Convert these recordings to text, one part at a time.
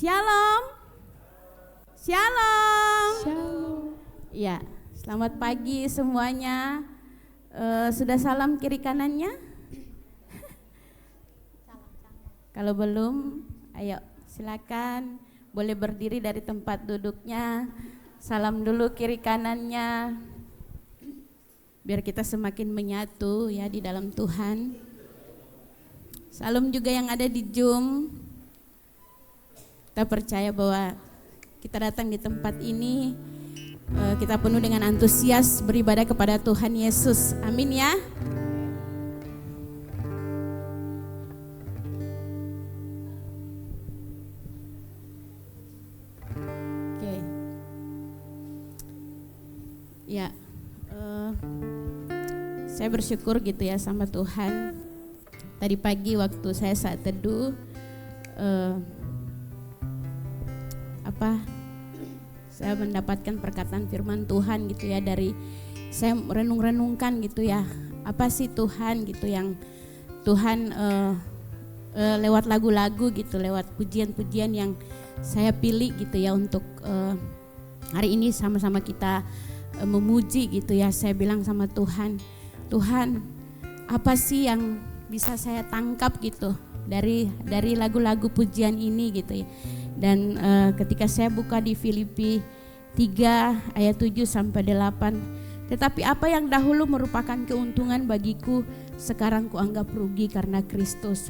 Shalom. Shalom. Shalom. Ya, selamat pagi semuanya. Sudah salam kiri kanannya? Kalau belum, ayo silakan. Boleh berdiri dari tempat duduknya. Salam dulu kiri kanannya. Biar kita semakin menyatu ya di dalam Tuhan. Salam juga yang ada di Zoom. Kita percaya bahwa kita datang di tempat ini, kita penuh dengan antusias beribadah kepada Tuhan Yesus. Amin ya. Oke. Ya, saya bersyukur gitu ya sama Tuhan. Tadi pagi waktu saya saat teduh, saya mendapatkan perkataan firman Tuhan gitu ya, dari saya renung-renungkan gitu ya, apa sih Tuhan gitu yang Tuhan lewat lagu-lagu gitu, lewat pujian-pujian yang saya pilih gitu ya untuk hari ini sama-sama kita memuji gitu ya. Saya bilang sama Tuhan, Tuhan apa sih yang bisa saya tangkap gitu dari lagu-lagu pujian ini gitu ya. Dan ketika saya buka di Filipi 3 ayat 7 sampai 8, tetapi apa yang dahulu merupakan keuntungan bagiku sekarang kuanggap rugi karena Kristus.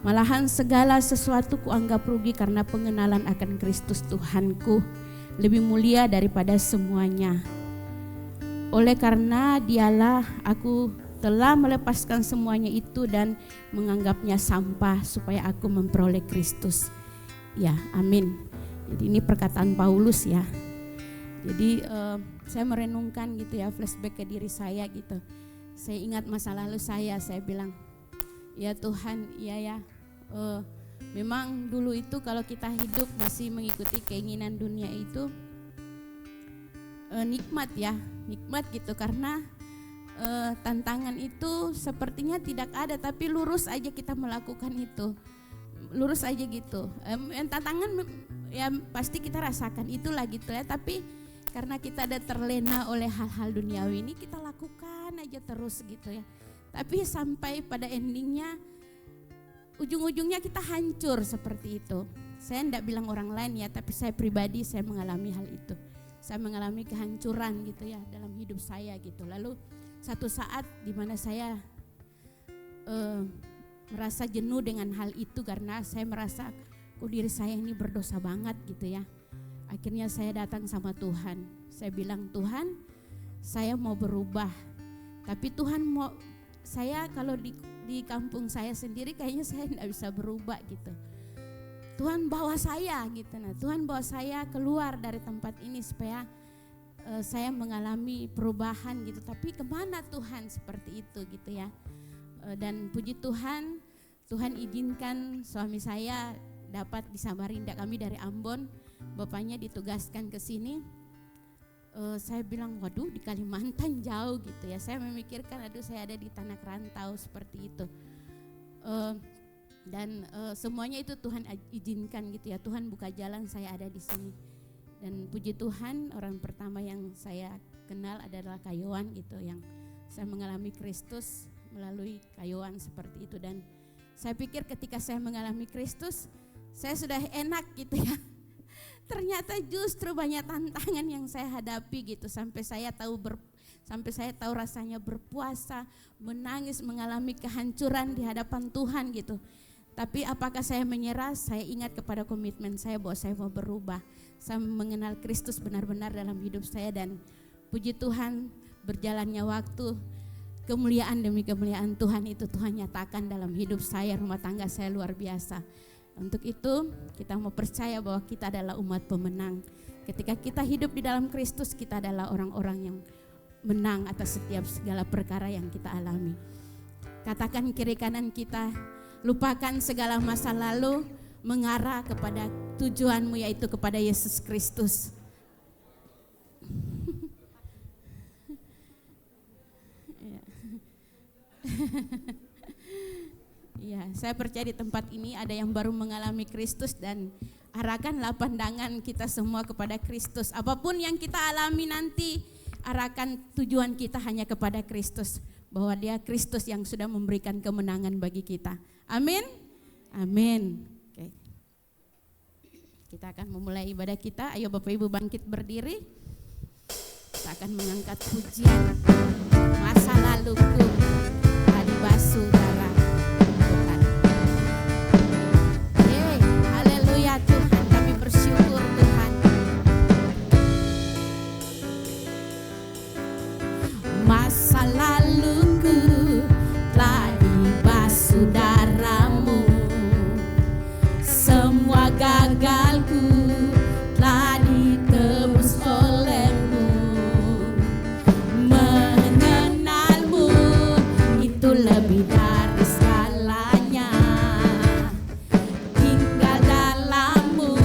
Malahan segala sesuatu kuanggap rugi karena pengenalan akan Kristus Tuhanku, lebih mulia daripada semuanya. Oleh karena Dialah aku telah melepaskan semuanya itu dan menganggapnya sampah supaya aku memperoleh Kristus. Ya, amin. Jadi ini perkataan Paulus ya. Jadi saya merenungkan gitu ya, flashback ke diri saya gitu. Saya ingat masa lalu saya bilang, ya Tuhan, iya ya. Memang dulu itu kalau kita hidup masih mengikuti keinginan dunia itu nikmat ya, nikmat gitu karena tantangan itu sepertinya tidak ada, tapi lurus aja kita melakukan itu. Lurus aja gitu. Tantangan ya pasti kita rasakan itulah gitu ya, tapi karena kita ada terlena oleh hal-hal duniawi ini, kita lakukan aja terus gitu ya. Tapi sampai pada endingnya, ujung-ujungnya kita hancur seperti itu. Saya enggak bilang orang lain ya, tapi saya pribadi saya mengalami hal itu. Saya mengalami kehancuran gitu ya dalam hidup saya gitu. Lalu satu saat di mana saya merasa jenuh dengan hal itu karena saya merasa kok diri saya ini berdosa banget gitu ya. Akhirnya saya datang sama Tuhan. Saya bilang, Tuhan, saya mau berubah. Tapi Tuhan mau saya kalau di kampung saya sendiri kayaknya saya tidak bisa berubah gitu. Tuhan bawa saya gitu. Nah, Tuhan bawa saya keluar dari tempat ini supaya saya mengalami perubahan gitu. Tapi kemana Tuhan seperti itu gitu ya. Dan puji Tuhan, Tuhan izinkan suami saya dapat di Samarinda, kami dari Ambon, bapaknya ditugaskan ke sini. Saya bilang, waduh di Kalimantan jauh gitu ya. Saya memikirkan, aduh saya ada di tanah kerantau seperti itu. Dan semuanya itu Tuhan izinkan gitu ya. Tuhan buka jalan, saya ada di sini. Dan puji Tuhan, orang pertama yang saya kenal adalah Kayoan gitu, yang saya mengalami Kristus melalui Kayoan seperti itu. Dan saya pikir ketika saya mengalami Kristus, saya sudah enak gitu ya. Ternyata justru banyak tantangan yang saya hadapi gitu, sampai saya tahu rasanya berpuasa, menangis, mengalami kehancuran di hadapan Tuhan gitu. Tapi apakah saya menyerah? Saya ingat kepada komitmen saya bahwa saya mau berubah. Saya mengenal Kristus benar-benar dalam hidup saya, dan puji Tuhan berjalannya waktu, kemuliaan demi kemuliaan Tuhan itu Tuhan nyatakan dalam hidup saya, rumah tangga saya luar biasa. Untuk itu kita mau percaya bahwa kita adalah umat pemenang. Ketika kita hidup di dalam Kristus, kita adalah orang-orang yang menang atas setiap segala perkara yang kita alami. Katakan kiri kanan kita, lupakan segala masa lalu, mengarah kepada tujuanmu, yaitu kepada Yesus Kristus. Ya, saya percaya di tempat ini ada yang baru mengalami Kristus, dan arahkanlah pandangan kita semua kepada Kristus. Apapun yang kita alami nanti, arahkan tujuan kita hanya kepada Kristus, bahwa Dia Kristus yang sudah memberikan kemenangan bagi kita. Amin. Amin. Oke. Kita akan memulai ibadah kita. Ayo Bapak Ibu bangkit berdiri. Kita akan mengangkat pujian masa laluku telah dibasuh darah Tuhan. Haleluya Tuhan, kami bersyukur Tuhan. Masa laluku telah dibasuh darah-Mu, semua gagalku telah ditebus oleh-Mu. Mengenal-Mu itu lebih dari segalanya. Tinggal dalam-Mu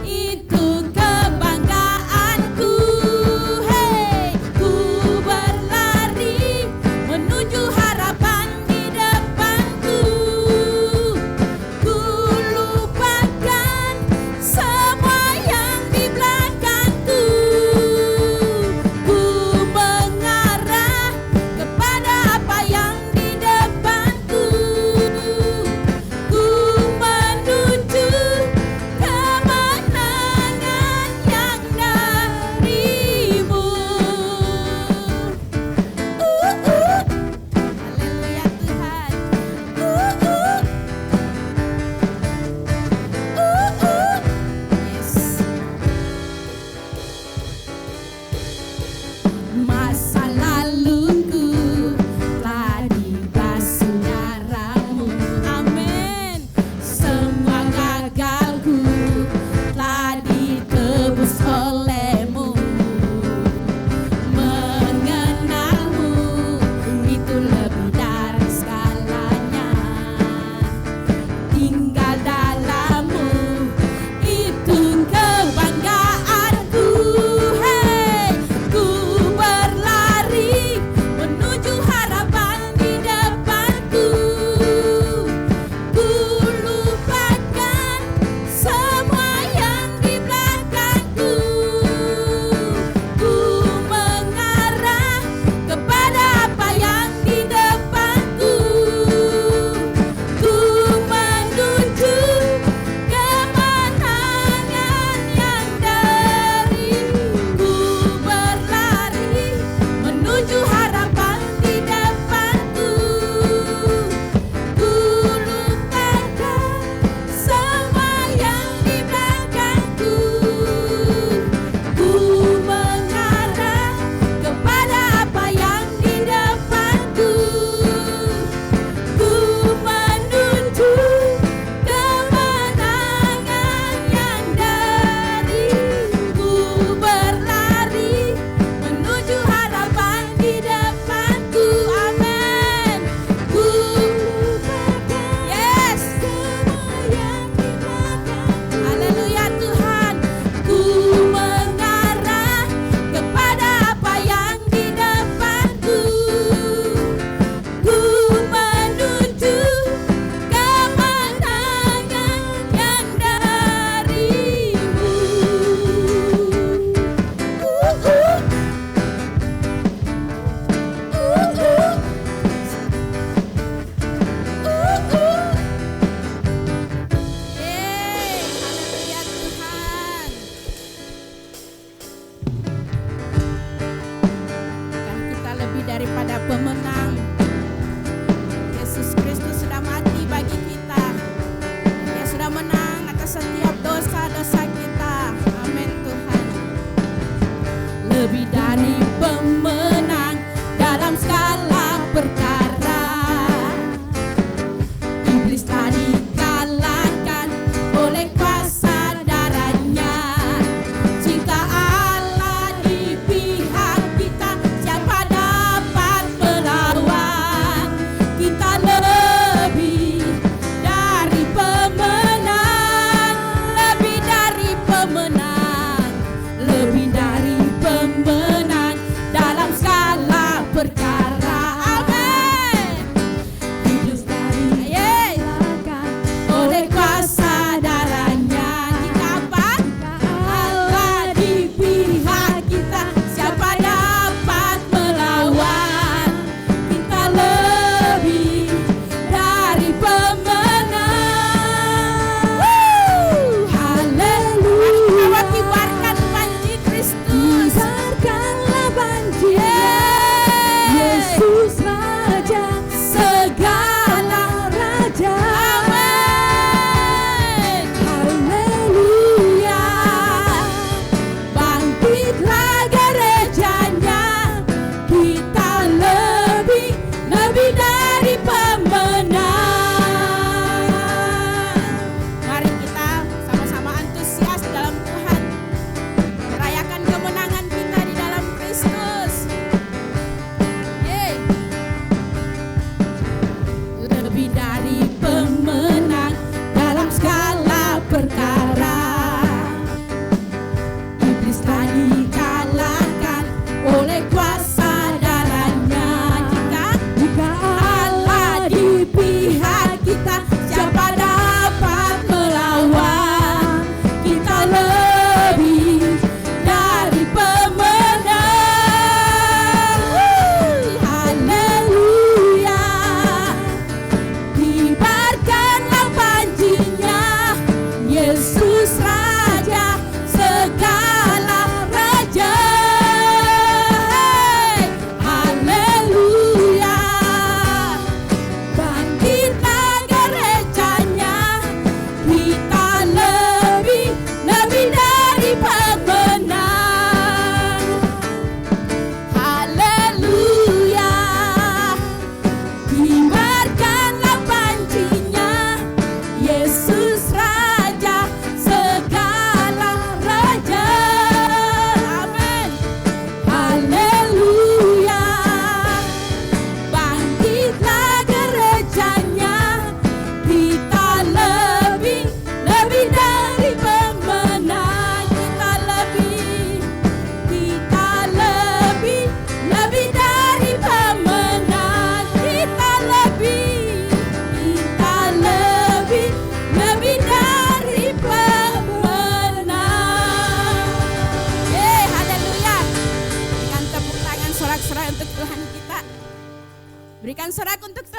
itu kebanggaanku. Hei, ku berlari menuju harapan di depanku. Ku lupakan semua yang di belakangku. Ku mengarah kepada apa yang di depanku. Ku menuju kemenangan yang dari-Mu. Haleluya Tuhan. Yes. Masa laluku telah dibasuh darah-Mu. Amin. Semua gagalku telah ditebus oleh-Mu. Mengenal-Mu itu lebih dari segalanya. Tinggal dalam-Mu itu kebanggaanku. Hei, ku berlari menuju harapan di depanku. Ku lupakan semua yang di belakangku. Ku mengarah kepada apa yang di depanku. Ku menuju kemenangan yang dari-Mu. Berlari menuju harapan di depanku. Ku lupakan semua yang di belakangku. Ku mengarah kepada apa yang di depanku. Ku menuju kemenangan yang dari-Mu. Berlari menuju harapan di depanku. Amin. Ku lupakan yes semua yang di belakangku. Haleluya Tuhan. Ku mengarah kepada apa yang di depanku. Ku menuju kemenangan yang dari-Mu. Haleluya Tuhan. Kan kita lebih daripada pemenang. Yesus Kristus sudah mati bagi kita. Dia sudah menang atas setiap dosa-dosa kita. Amin Tuhan. Lebih dari pemenang dalam segala perkara. Iblis telah dikalahkan oleh kuasa darah-Nya. Cinta Allah di pihak kita, siapa dapat melawan? Kita lebih dari pemenang, lebih dari pemenang, lebih dari pemenang dalam segala perkara. Amin. Hidup dari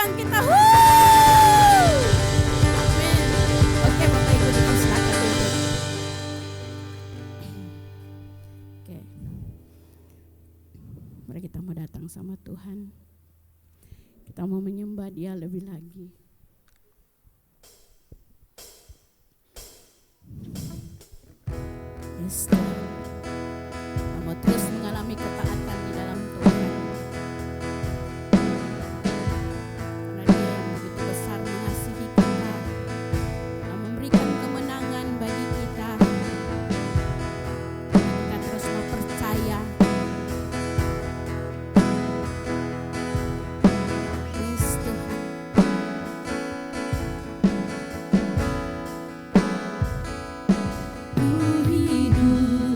bilang kita amin. Oke, Bapak Ibu dipersilakan dulu. Oke. Mari kita mau datang sama Tuhan. Kita mau menyembah Dia lebih lagi. Yes, Tuhan. Kita mau terus mengalami ketaatan di dalam Tuhan. Karena Dia yang begitu besar mengasihi kita, telah memberikan kemenangan bagi kita. Kita terus mau percaya. Yes, Tuhan. Ku hidup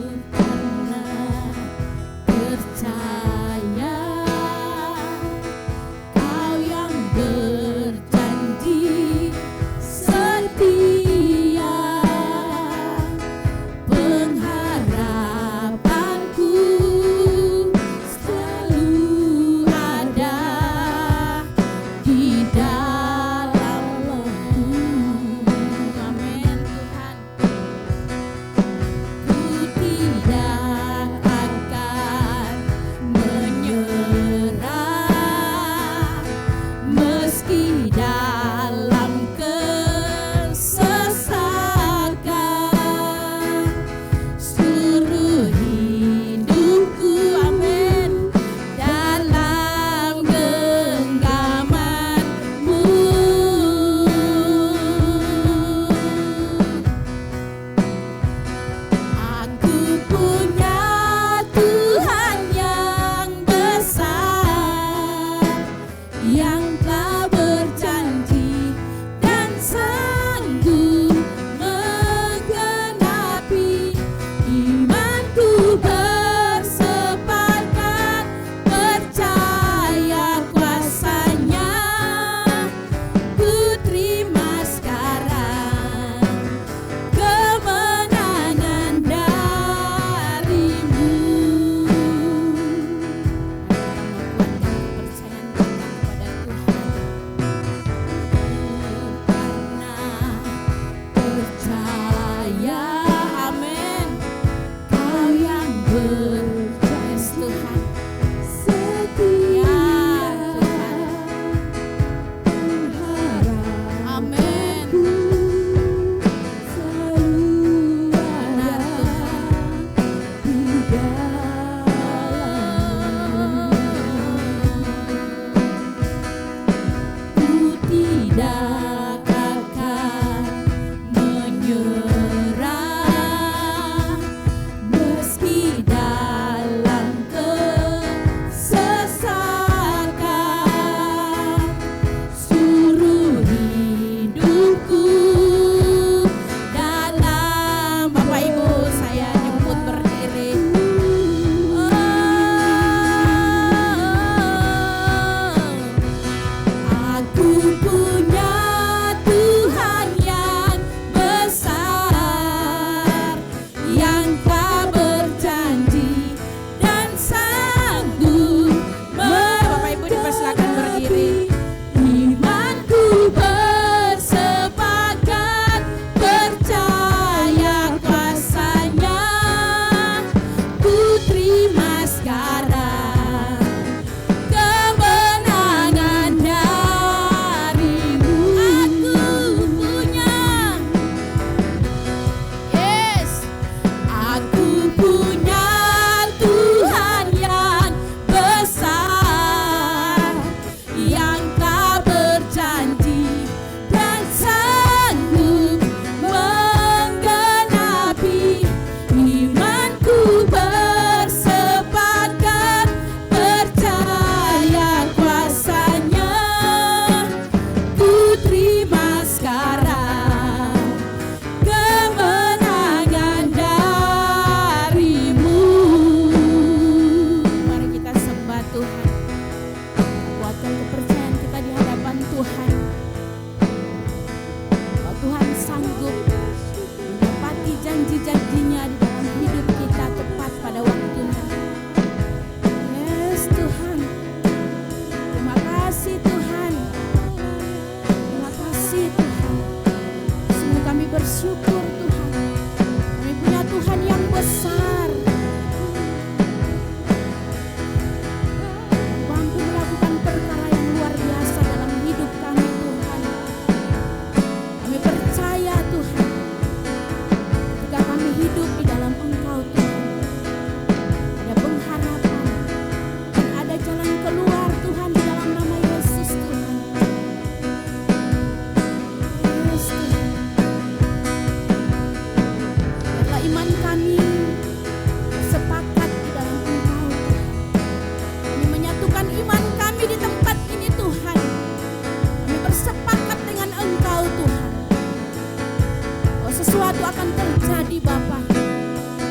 akan terjadi Bapa.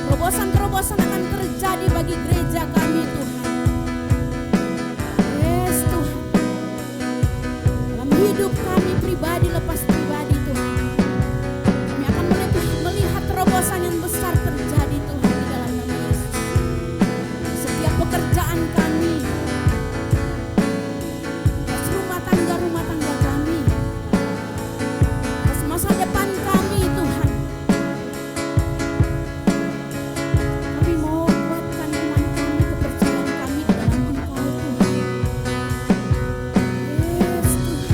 Terobosan-terobosan akan terjadi bagi gereja kami Tuhan. Yes Tuhan. Dalam hidup kami pribadi lepas pribadi Tuhan. Kami akan melihat terobosan yang besar terjadi Tuhan di dalam nama Yesus. Setiap pekerjaan kami, atas rumah tangga kami, atas masa depan kami Tuhan. Kami mau kuatkan iman kami, kepercayaan kami di dalam Engkau Tuhan. Yes Tuhan.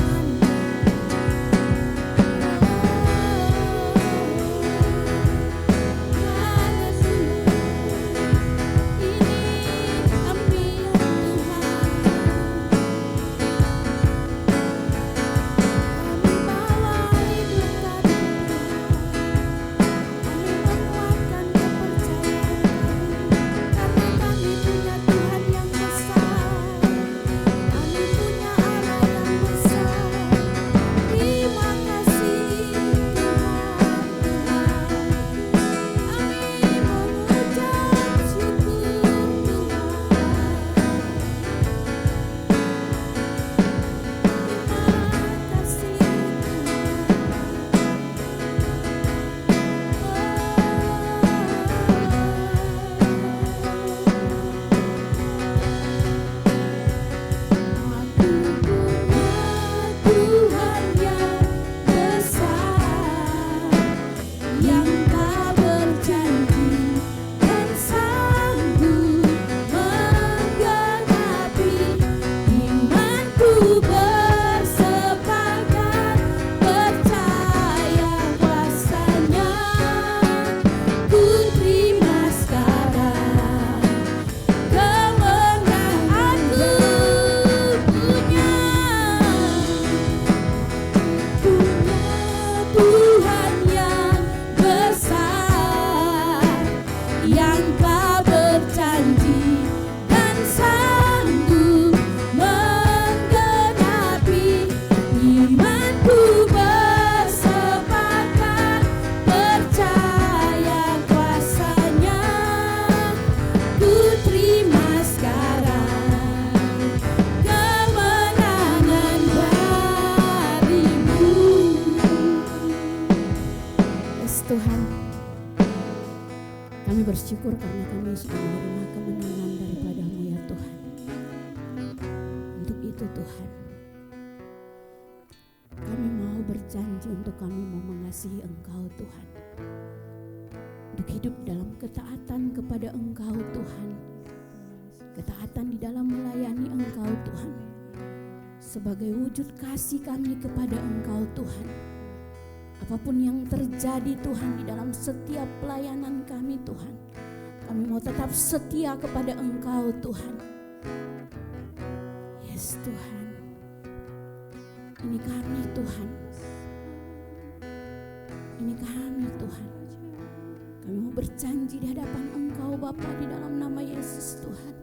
Bersyukur karena kami sudah menerima kemenangan daripada-Mu ya Tuhan. Untuk itu Tuhan, kami mau berjanji untuk kami mau mengasihi Engkau Tuhan. Untuk hidup dalam ketaatan kepada Engkau Tuhan. Ketaatan di dalam melayani Engkau Tuhan. Sebagai wujud kasih kami kepada Engkau Tuhan. Apapun yang terjadi Tuhan di dalam setiap pelayanan kami Tuhan, kami mau tetap setia kepada Engkau Tuhan. Yes Tuhan, ini kami Tuhan, ini kami Tuhan. Kami mau berjanji di hadapan Engkau Bapa di dalam nama Yesus Tuhan.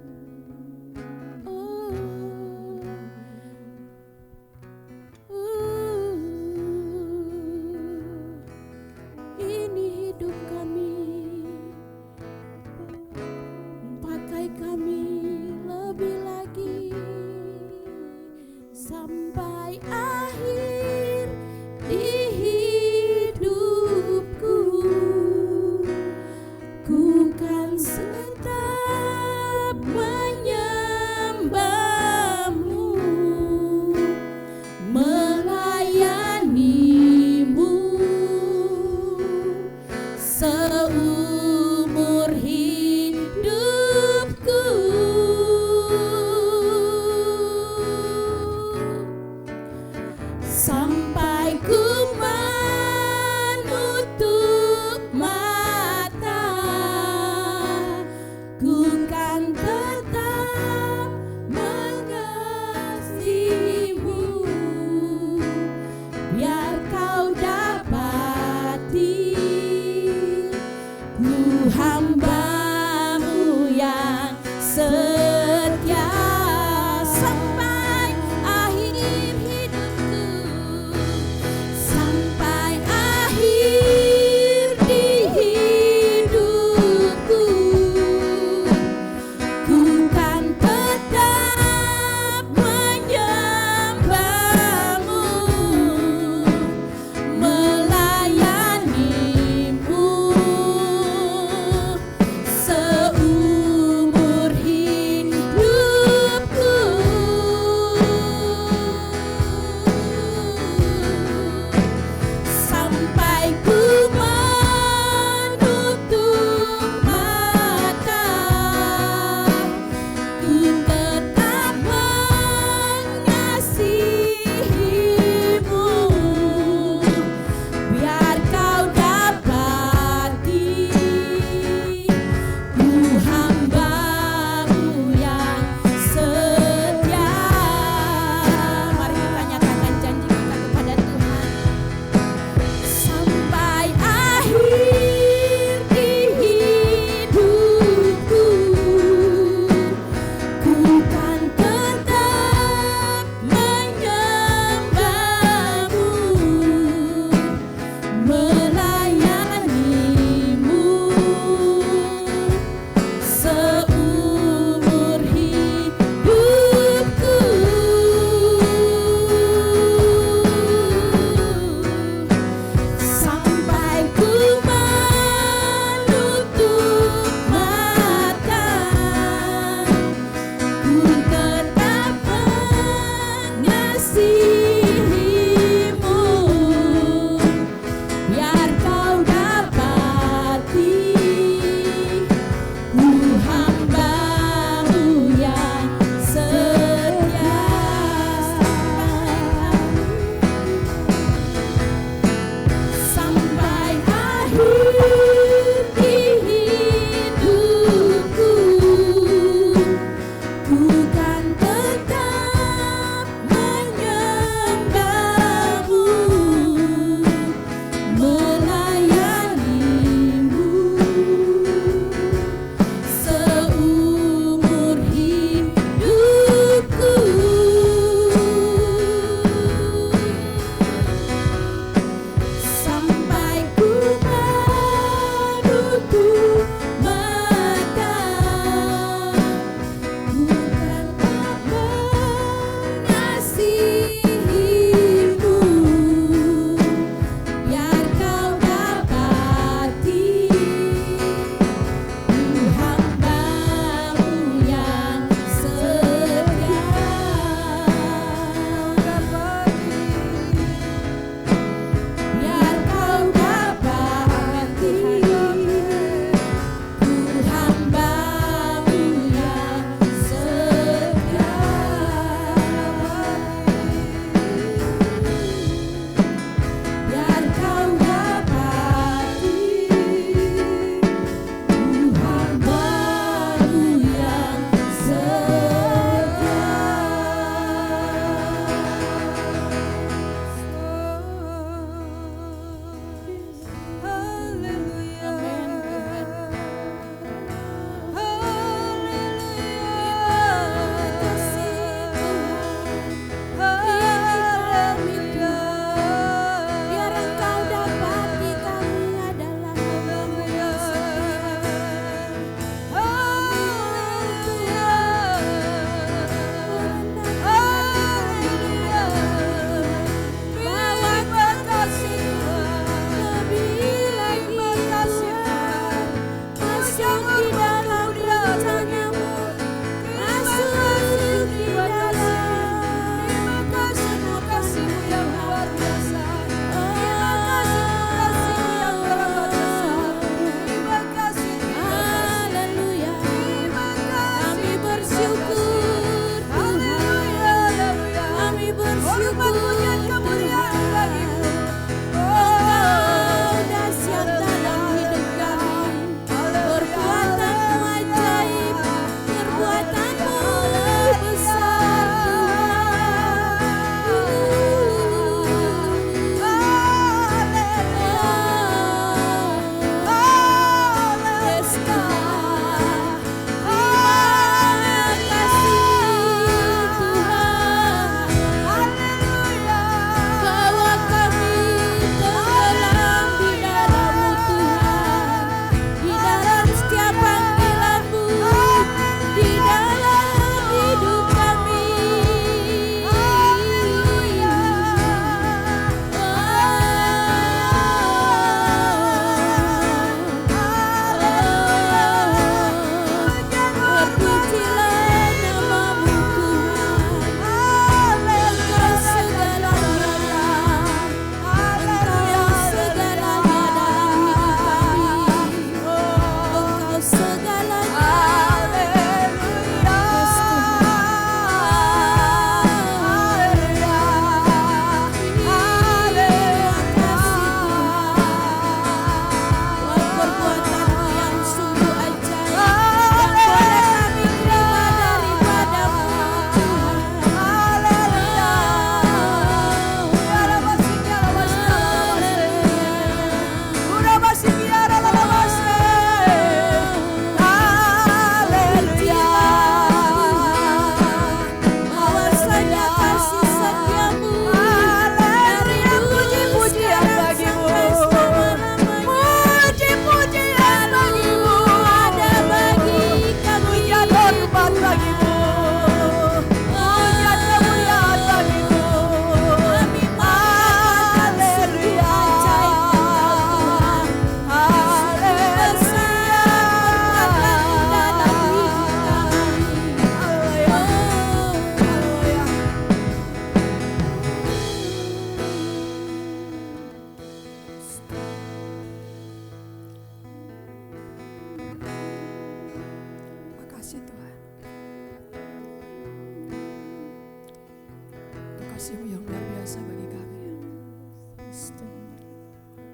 kasih-Mu yang luar biasa bagi kami,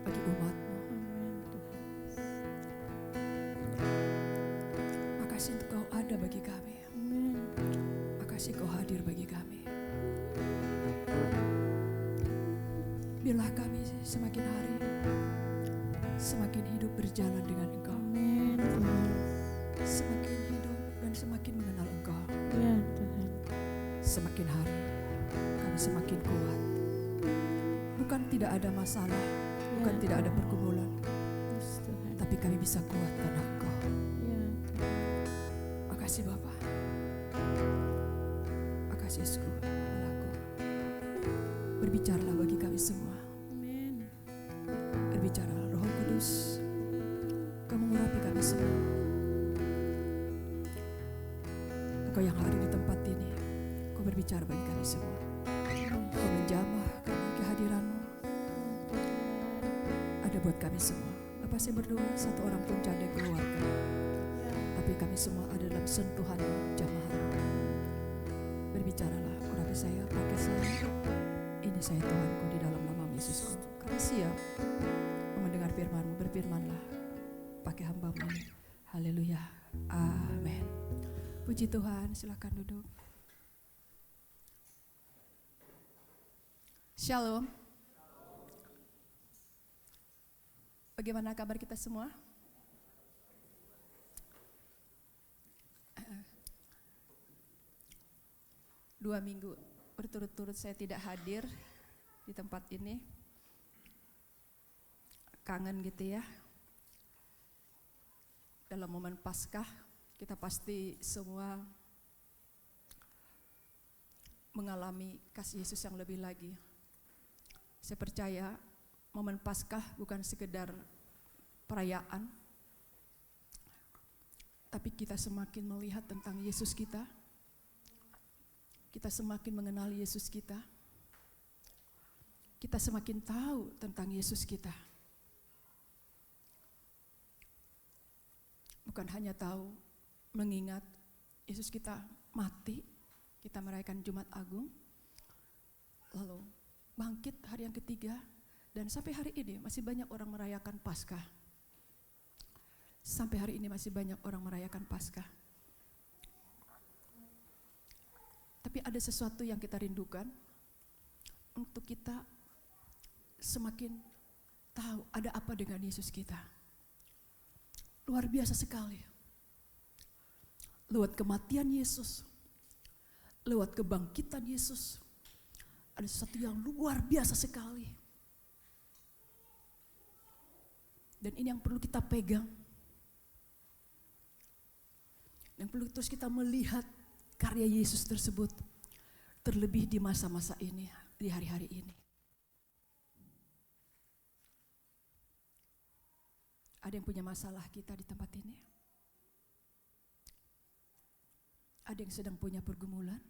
bagi umat-Mu. Makasih untuk Kau ada bagi kami. Makasih Kau hadir bagi kami. Biarlah kami semakin hari semakin hidup berjalan dengan Engkau. Semakin hidup dan semakin mengenal Engkau. Ya Tuhan. Semakin hari kami semakin kuat. Bukan tidak ada masalah, bukan tidak ada pergumulan, Yes, Tuhan. tapi kami bisa kuat karena Engkau. Ya Tuhan. Makasih Bapa. Makasih Yesusku, Allahku. Berbicaralah bagi kami semua. Amin. Berbicaralah Roh Kudus. Kau mengurapi kami semua. Engkau yang hadir di tempat ini, Kau berbicara bagi kami semua. Kau menjamah kami kehadiran-Mu. Ada buat kami semua. Apa saya berdoa, satu orang pun jangan ada keluarga. Tapi kami semua ada dalam sentuhan-Mu, jamahan-Mu. Berbicaralah, urapi saya, pakai saya. Ini saya Tuhanku di dalam nama Yesusku. Kami siap mendengar firman-Mu, berfirmanlah. Pakai hamba-Mu ini. Haleluya. Amin. Puji Tuhan, silakan duduk. Shalom. Bagaimana kabar kita semua? Dua minggu berturut-turut saya tidak hadir di tempat ini. Kangen gitu ya. Dalam momen Paskah, kita pasti semua mengalami kasih Yesus yang lebih lagi. Saya percaya momen Paskah bukan sekedar perayaan, tapi kita semakin melihat tentang Yesus kita. Kita semakin mengenal Yesus kita. Kita semakin tahu tentang Yesus kita. Bukan hanya tahu, mengingat Yesus kita mati, kita merayakan Jumat Agung, lalu bangkit hari yang ketiga, dan sampai hari ini masih banyak orang merayakan Paskah. Sampai hari ini masih banyak orang merayakan Paskah. Tapi ada sesuatu yang kita rindukan untuk kita semakin tahu ada apa dengan Yesus kita. Luar biasa sekali. Lewat kematian Yesus, lewat kebangkitan Yesus, ada sesuatu yang luar biasa sekali. Dan ini yang perlu kita pegang. Yang perlu terus kita melihat karya Yesus tersebut. Terlebih di masa-masa ini, di hari-hari ini. Ada yang punya masalah kita di tempat ini? Ada yang sedang punya pergumulan?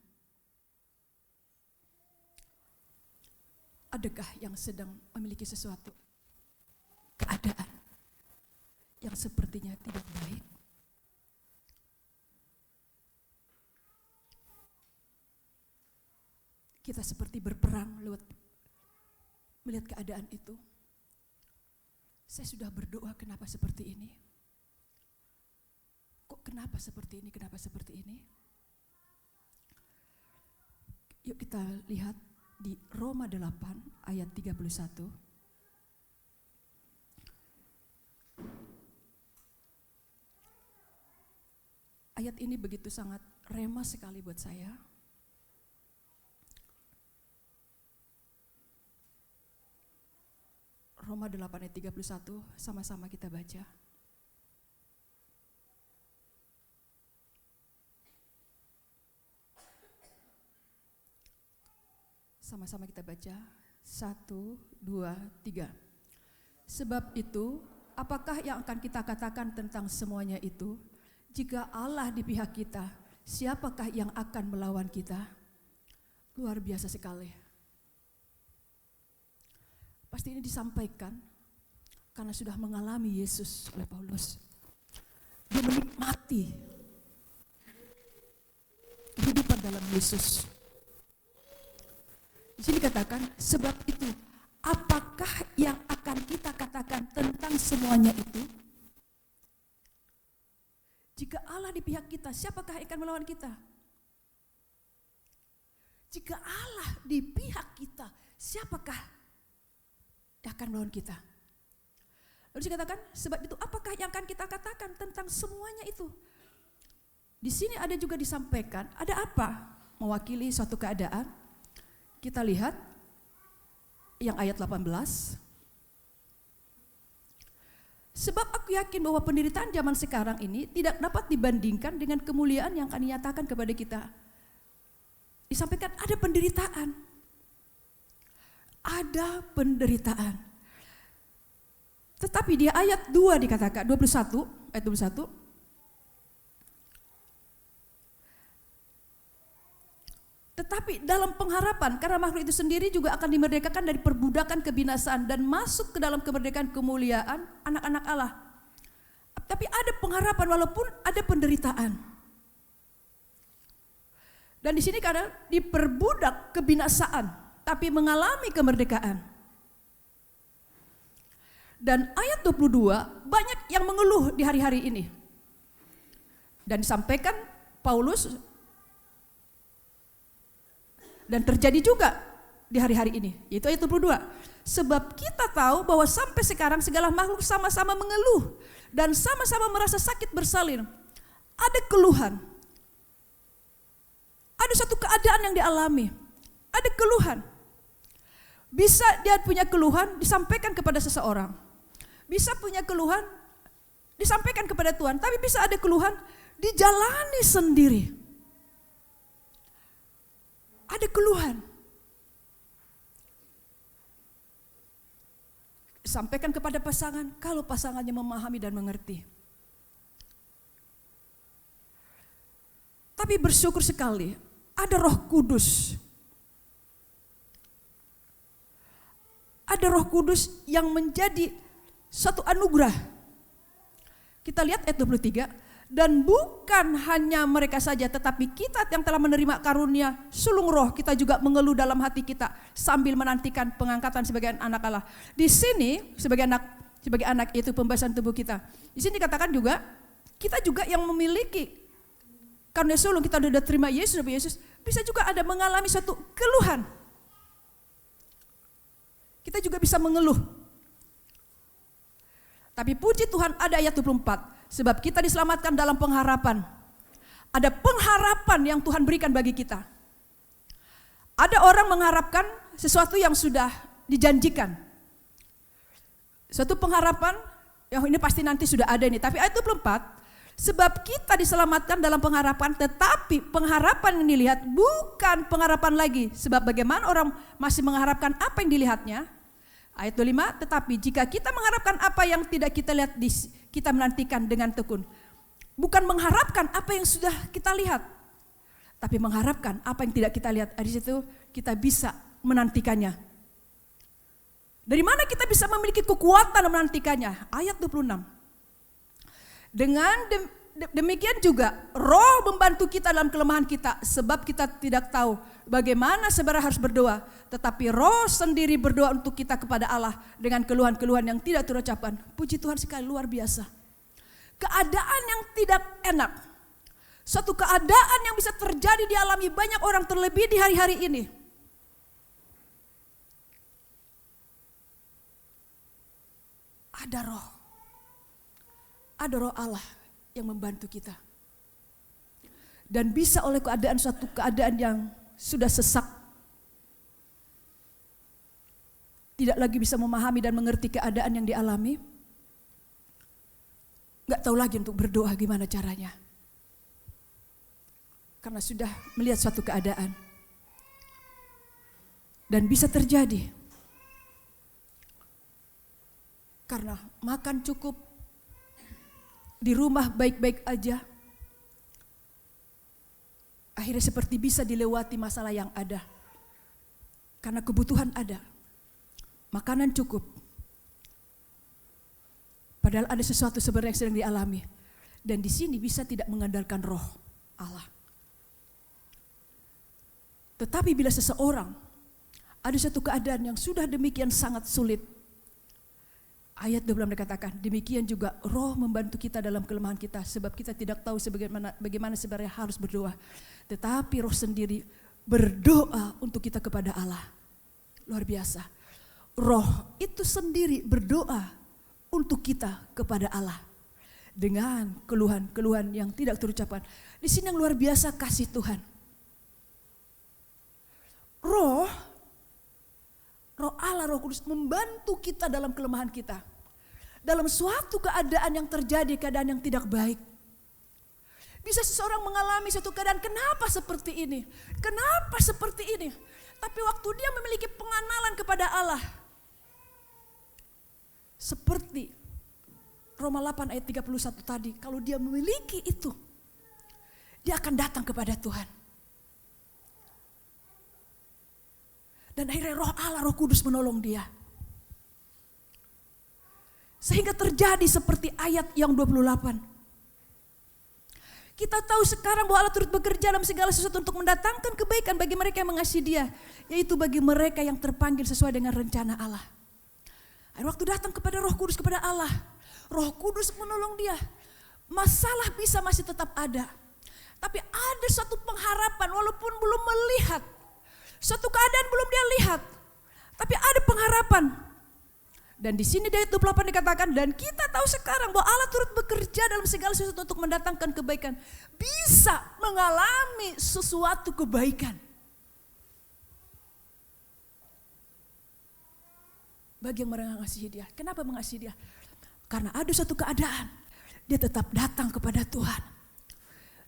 Adakah yang sedang memiliki sesuatu keadaan yang sepertinya tidak baik? Kita seperti berperang lewat melihat keadaan itu. Saya sudah berdoa, kenapa seperti ini? Kok kenapa seperti ini? Kenapa seperti ini? Yuk kita lihat di Roma 8 ayat 31. Ayat ini begitu sangat rema sekali buat saya. Roma 8 ayat 31, sama-sama kita baca. Sama-sama kita baca. 1, 2, 3. Sebab itu, apakah yang akan kita katakan tentang semuanya itu? Jika Allah di pihak kita, siapakah yang akan melawan kita? Luar biasa sekali. Pasti ini disampaikan karena sudah mengalami Yesus oleh Paulus. Dia menikmati kehidupan dalam Yesus. Di sini katakan, sebab itu, apakah yang akan kita katakan tentang semuanya itu? Jika Allah di pihak kita, siapakah yang akan melawan kita? Jika Allah di pihak kita, siapakah yang akan melawan kita? Lalu dikatakan, sebab itu apakah yang akan kita katakan tentang semuanya itu? Di sini ada juga disampaikan, ada apa? Mewakili suatu keadaan. Kita lihat yang ayat 18. Sebab aku yakin bahwa penderitaan zaman sekarang ini tidak dapat dibandingkan dengan kemuliaan yang akan dinyatakan kepada kita. Disampaikan ada penderitaan. Ada penderitaan. Tetapi di ayat 2 dikatakan, 21, ayat 21. Tetapi dalam pengharapan, karena makhluk itu sendiri juga akan dimerdekakan dari perbudakan kebinasaan dan masuk ke dalam kemerdekaan kemuliaan anak-anak Allah. Tapi ada pengharapan walaupun ada penderitaan. Dan di sini kadang diperbudak kebinasaan, tapi mengalami kemerdekaan. Dan ayat 22 banyak yang mengeluh di hari-hari ini. Dan disampaikan Paulus, dan terjadi juga di hari-hari ini, yaitu ayat 22. Sebab kita tahu bahwa sampai sekarang segala makhluk sama-sama mengeluh dan sama-sama merasa sakit bersalin. Ada keluhan. Ada satu keadaan yang dialami. Ada keluhan. Bisa dia punya keluhan disampaikan kepada seseorang. Bisa punya keluhan disampaikan kepada Tuhan, tapi bisa ada keluhan dijalani sendiri. Ada keluhan. Sampaikan kepada pasangan kalau pasangannya memahami dan mengerti. Tapi bersyukur sekali ada Roh Kudus. Ada Roh Kudus yang menjadi satu anugerah. Kita lihat ayat 23. Dan bukan hanya mereka saja, tetapi kita yang telah menerima karunia sulung roh, kita juga mengeluh dalam hati kita sambil menantikan pengangkatan sebagai anak Allah. Di sini sebagai anak itu pembahasan tubuh kita. Di sini dikatakan juga kita juga yang memiliki karunia sulung, kita sudah terima Yesus, bisa juga ada mengalami suatu keluhan. Kita juga bisa mengeluh. Tapi puji Tuhan ada ayat 24. Sebab kita diselamatkan dalam pengharapan. Ada pengharapan yang Tuhan berikan bagi kita. Ada orang mengharapkan sesuatu yang sudah dijanjikan. Suatu pengharapan, yang ini pasti nanti sudah ada ini. Tapi ayat 24, sebab kita diselamatkan dalam pengharapan, tetapi pengharapan yang dilihat bukan pengharapan lagi. Sebab bagaimana orang masih mengharapkan apa yang dilihatnya. Ayat 25, tetapi jika kita mengharapkan apa yang tidak kita lihat, kita menantikan dengan tekun. Bukan mengharapkan apa yang sudah kita lihat, tapi mengharapkan apa yang tidak kita lihat. Dari situ kita bisa menantikannya. Dari mana kita bisa memiliki kekuatan menantikannya? Ayat 26. Dengan demikian juga Roh membantu kita dalam kelemahan kita, sebab kita tidak tahu bagaimana sebenarnya harus berdoa, tetapi Roh sendiri berdoa untuk kita kepada Allah dengan keluhan-keluhan yang tidak terucapkan. Puji Tuhan sekali, luar biasa. Keadaan yang tidak enak, suatu keadaan yang bisa terjadi dialami banyak orang, terlebih di hari-hari ini. Ada Roh Allah yang membantu kita. Dan bisa oleh suatu keadaan yang sudah sesak, tidak lagi bisa memahami dan mengerti keadaan yang dialami, gak tahu lagi untuk berdoa gimana caranya. Karena sudah melihat suatu keadaan. Dan bisa terjadi karena makan cukup, di rumah baik-baik aja, akhirnya seperti bisa dilewati masalah yang ada. Karena kebutuhan ada, makanan cukup, padahal ada sesuatu sebenarnya yang sedang dialami. Dan di sini bisa tidak mengandalkan Roh Allah. Tetapi bila seseorang Ada satu keadaan yang sudah demikian sangat sulit. Ayat 26 dikatakan, demikian juga Roh membantu kita dalam kelemahan kita, sebab kita tidak tahu bagaimana sebenarnya harus berdoa. Tetapi Roh sendiri berdoa untuk kita kepada Allah. Luar biasa. Roh itu sendiri berdoa untuk kita kepada Allah. Dengan keluhan-keluhan yang tidak terucapkan. Di sini yang luar biasa kasih Tuhan. Roh Allah, Roh Kudus membantu kita dalam kelemahan kita. Dalam suatu keadaan yang terjadi, keadaan yang tidak baik. Bisa seseorang mengalami suatu keadaan, kenapa seperti ini? Kenapa seperti ini? Tapi waktu dia memiliki pengenalan kepada Allah. Seperti Roma 8 ayat 31 tadi, kalau dia memiliki itu, dia akan datang kepada Tuhan. Dan akhirnya Roh Allah, Roh Kudus menolong dia. Sehingga terjadi seperti ayat yang 28. Kita tahu sekarang bahwa Allah turut bekerja dalam segala sesuatu untuk mendatangkan kebaikan bagi mereka yang mengasihi Dia. Yaitu bagi mereka yang terpanggil sesuai dengan rencana Allah. Waktu datang kepada Roh Kudus, kepada Allah. Roh Kudus menolong dia. Masalah bisa masih tetap ada. Tapi ada suatu pengharapan walaupun belum melihat. Suatu keadaan belum dia lihat, tapi ada pengharapan. Dan di sini di ayat 28 dikatakan, dan kita tahu sekarang bahwa Allah turut bekerja dalam segala sesuatu untuk mendatangkan kebaikan. Bisa mengalami sesuatu kebaikan. Bagi yang mengasihi dia. Kenapa mengasihi dia? Karena ada suatu keadaan, dia tetap datang kepada Tuhan.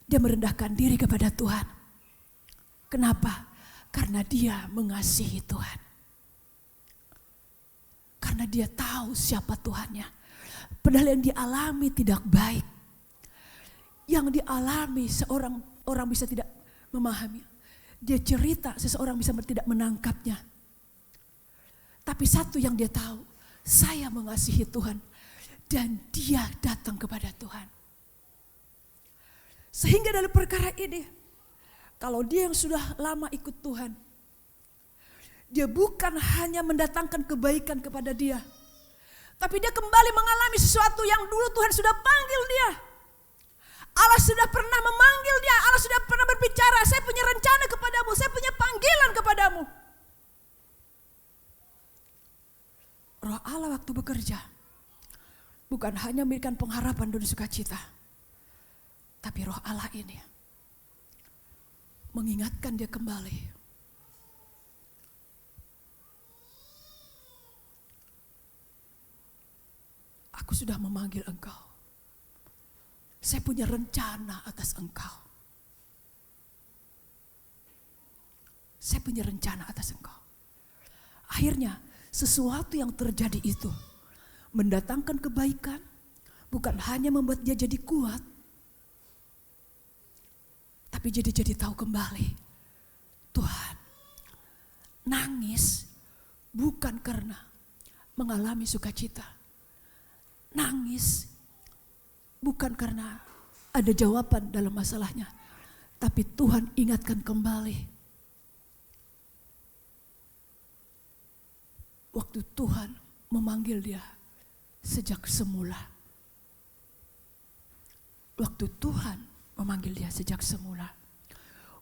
Dia merendahkan diri kepada Tuhan. Kenapa? Karena dia mengasihi Tuhan. Karena dia tahu siapa Tuhannya. Padahal yang dialami tidak baik. Yang dialami orang bisa tidak memahami. Dia cerita, seseorang bisa tidak menangkapnya. Tapi satu yang dia tahu, saya mengasihi Tuhan. Dan dia datang kepada Tuhan. Sehingga dari perkara ini, kalau dia yang sudah lama ikut Tuhan, dia bukan hanya mendatangkan kebaikan kepada dia, tapi dia kembali mengalami sesuatu yang dulu Tuhan sudah panggil dia. Allah sudah pernah memanggil dia, Allah sudah pernah berbicara, saya punya rencana kepadamu, saya punya panggilan kepadamu. Roh Allah waktu bekerja, bukan hanya memberikan pengharapan dan sukacita, tapi Roh Allah ini mengingatkan dia kembali. Aku sudah memanggil engkau. Saya punya rencana atas engkau. Saya punya rencana atas engkau. Akhirnya sesuatu yang terjadi itu mendatangkan kebaikan, bukan hanya membuat dia jadi kuat, tapi jadi tahu kembali, Tuhan, nangis bukan karena mengalami sukacita. Nangis bukan karena ada jawaban dalam masalahnya. Tapi Tuhan ingatkan kembali. Waktu Tuhan memanggil dia sejak semula. Waktu Tuhan memanggil dia sejak semula.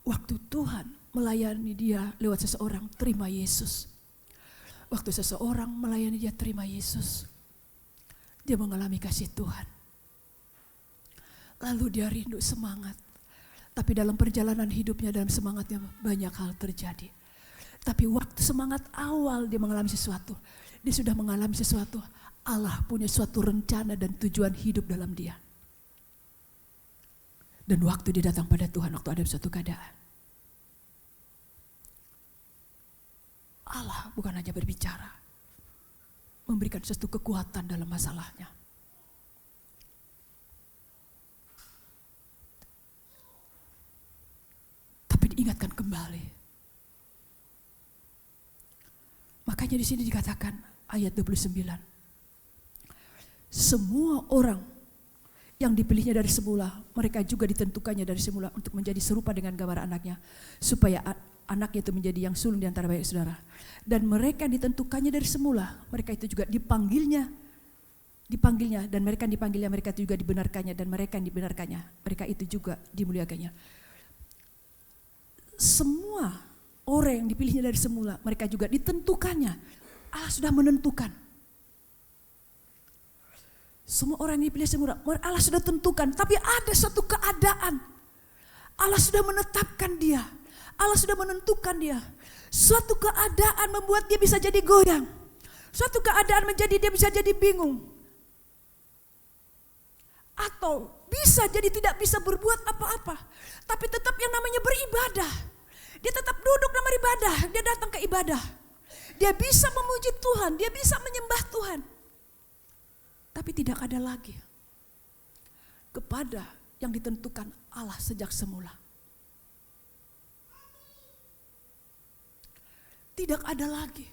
Waktu Tuhan melayani dia lewat seseorang, terima Yesus. Waktu seseorang melayani dia, terima Yesus. Dia mengalami kasih Tuhan. Lalu dia rindu semangat. Tapi dalam perjalanan hidupnya, dalam semangatnya banyak hal terjadi. Tapi waktu semangat awal dia mengalami sesuatu. Dia sudah mengalami sesuatu. Allah punya suatu rencana dan tujuan hidup dalam dia. Dan waktu dia datang pada Tuhan, waktu ada suatu keadaan, Allah bukan hanya berbicara, memberikan suatu kekuatan dalam masalahnya. Tapi diingatkan kembali. Makanya di sini dikatakan ayat 29. Semua orang yang dipilihnya dari semula, mereka juga ditentukannya dari semula untuk menjadi serupa dengan gambar anaknya, supaya anaknya itu menjadi yang sulung di antara banyak saudara. Dan mereka ditentukannya dari semula. Mereka itu juga dipanggilnya, dan mereka yang dipanggilnya, mereka itu juga dibenarkannya, dan mereka yang dibenarkannya, mereka itu juga dimuliakannya. Semua orang yang dipilihnya dari semula, mereka juga ditentukannya. Allah sudah menentukan. Semua orang yang dipilih semula, Allah sudah tentukan. Tapi ada satu keadaan, Allah sudah menetapkan dia, Allah sudah menentukan dia. Suatu keadaan membuat dia bisa jadi goyang. Suatu keadaan menjadi dia bisa jadi bingung. Atau bisa jadi tidak bisa berbuat apa-apa. Tapi tetap yang namanya beribadah. Dia tetap duduk dalam ibadah, dia datang ke ibadah. Dia bisa memuji Tuhan, dia bisa menyembah Tuhan. Tapi tidak ada lagi kepada yang ditentukan Allah sejak semula. Tidak ada lagi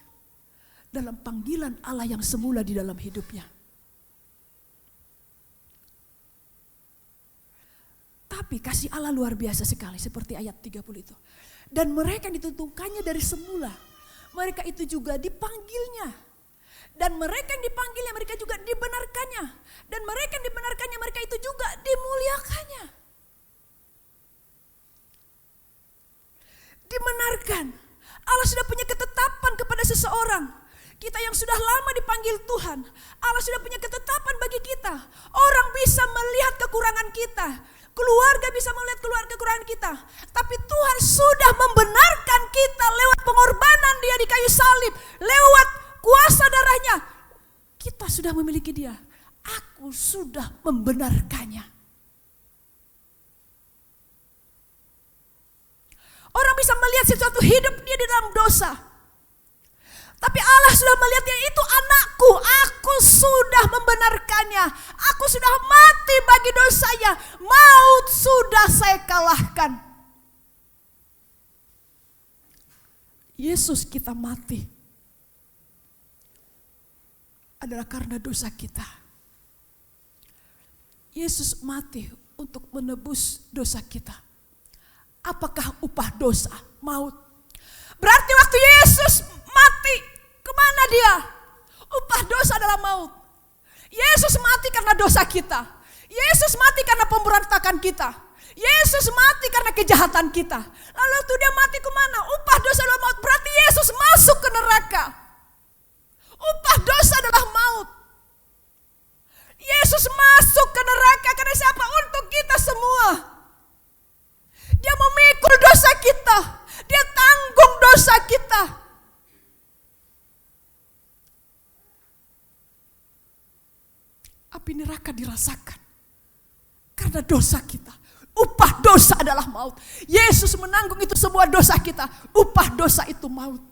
dalam panggilan Allah yang semula di dalam hidupnya. Tapi kasih Allah luar biasa sekali seperti ayat 30 itu. Dan mereka yang ditentukannya dari semula, mereka itu juga dipanggilnya. Dan mereka yang dipanggilnya, mereka juga dibenarkannya. Dan mereka yang dibenarkannya, mereka itu juga dimuliakannya. Dibenarkan. Allah sudah punya ketetapan kepada seseorang. Kita yang sudah lama dipanggil Tuhan, Allah sudah punya ketetapan bagi kita. Orang bisa melihat kekurangan kita, keluarga bisa melihat kekurangan kita. Tapi Tuhan sudah membenarkan kita lewat pengorbanan dia di kayu salib, lewat kuasa darahnya. Kita sudah memiliki dia. Aku sudah membenarkannya. Orang bisa melihat sesuatu hidup dia di dalam dosa. Tapi Allah sudah melihat dia itu anakku. Aku sudah membenarkannya. Aku sudah mati bagi dosanya. Maut sudah saya kalahkan. Yesus kita mati adalah karena dosa kita. Yesus mati untuk menebus dosa kita. Apakah upah dosa? Maut. Berarti waktu Yesus mati, kemana dia? Upah dosa adalah maut. Yesus mati karena dosa kita. Yesus mati karena pemberontakan kita. Yesus mati karena kejahatan kita. Lalu waktu dia mati kemana? Upah dosa adalah maut. Berarti Yesus masuk ke neraka. Upah dosa adalah maut. Yesus masuk ke neraka karena siapa? Untuk kita semua. Dia memikul dosa kita. Dia tanggung dosa kita. Api neraka dirasakan karena dosa kita. Upah dosa adalah maut. Yesus menanggung itu semua dosa kita. Upah dosa itu maut.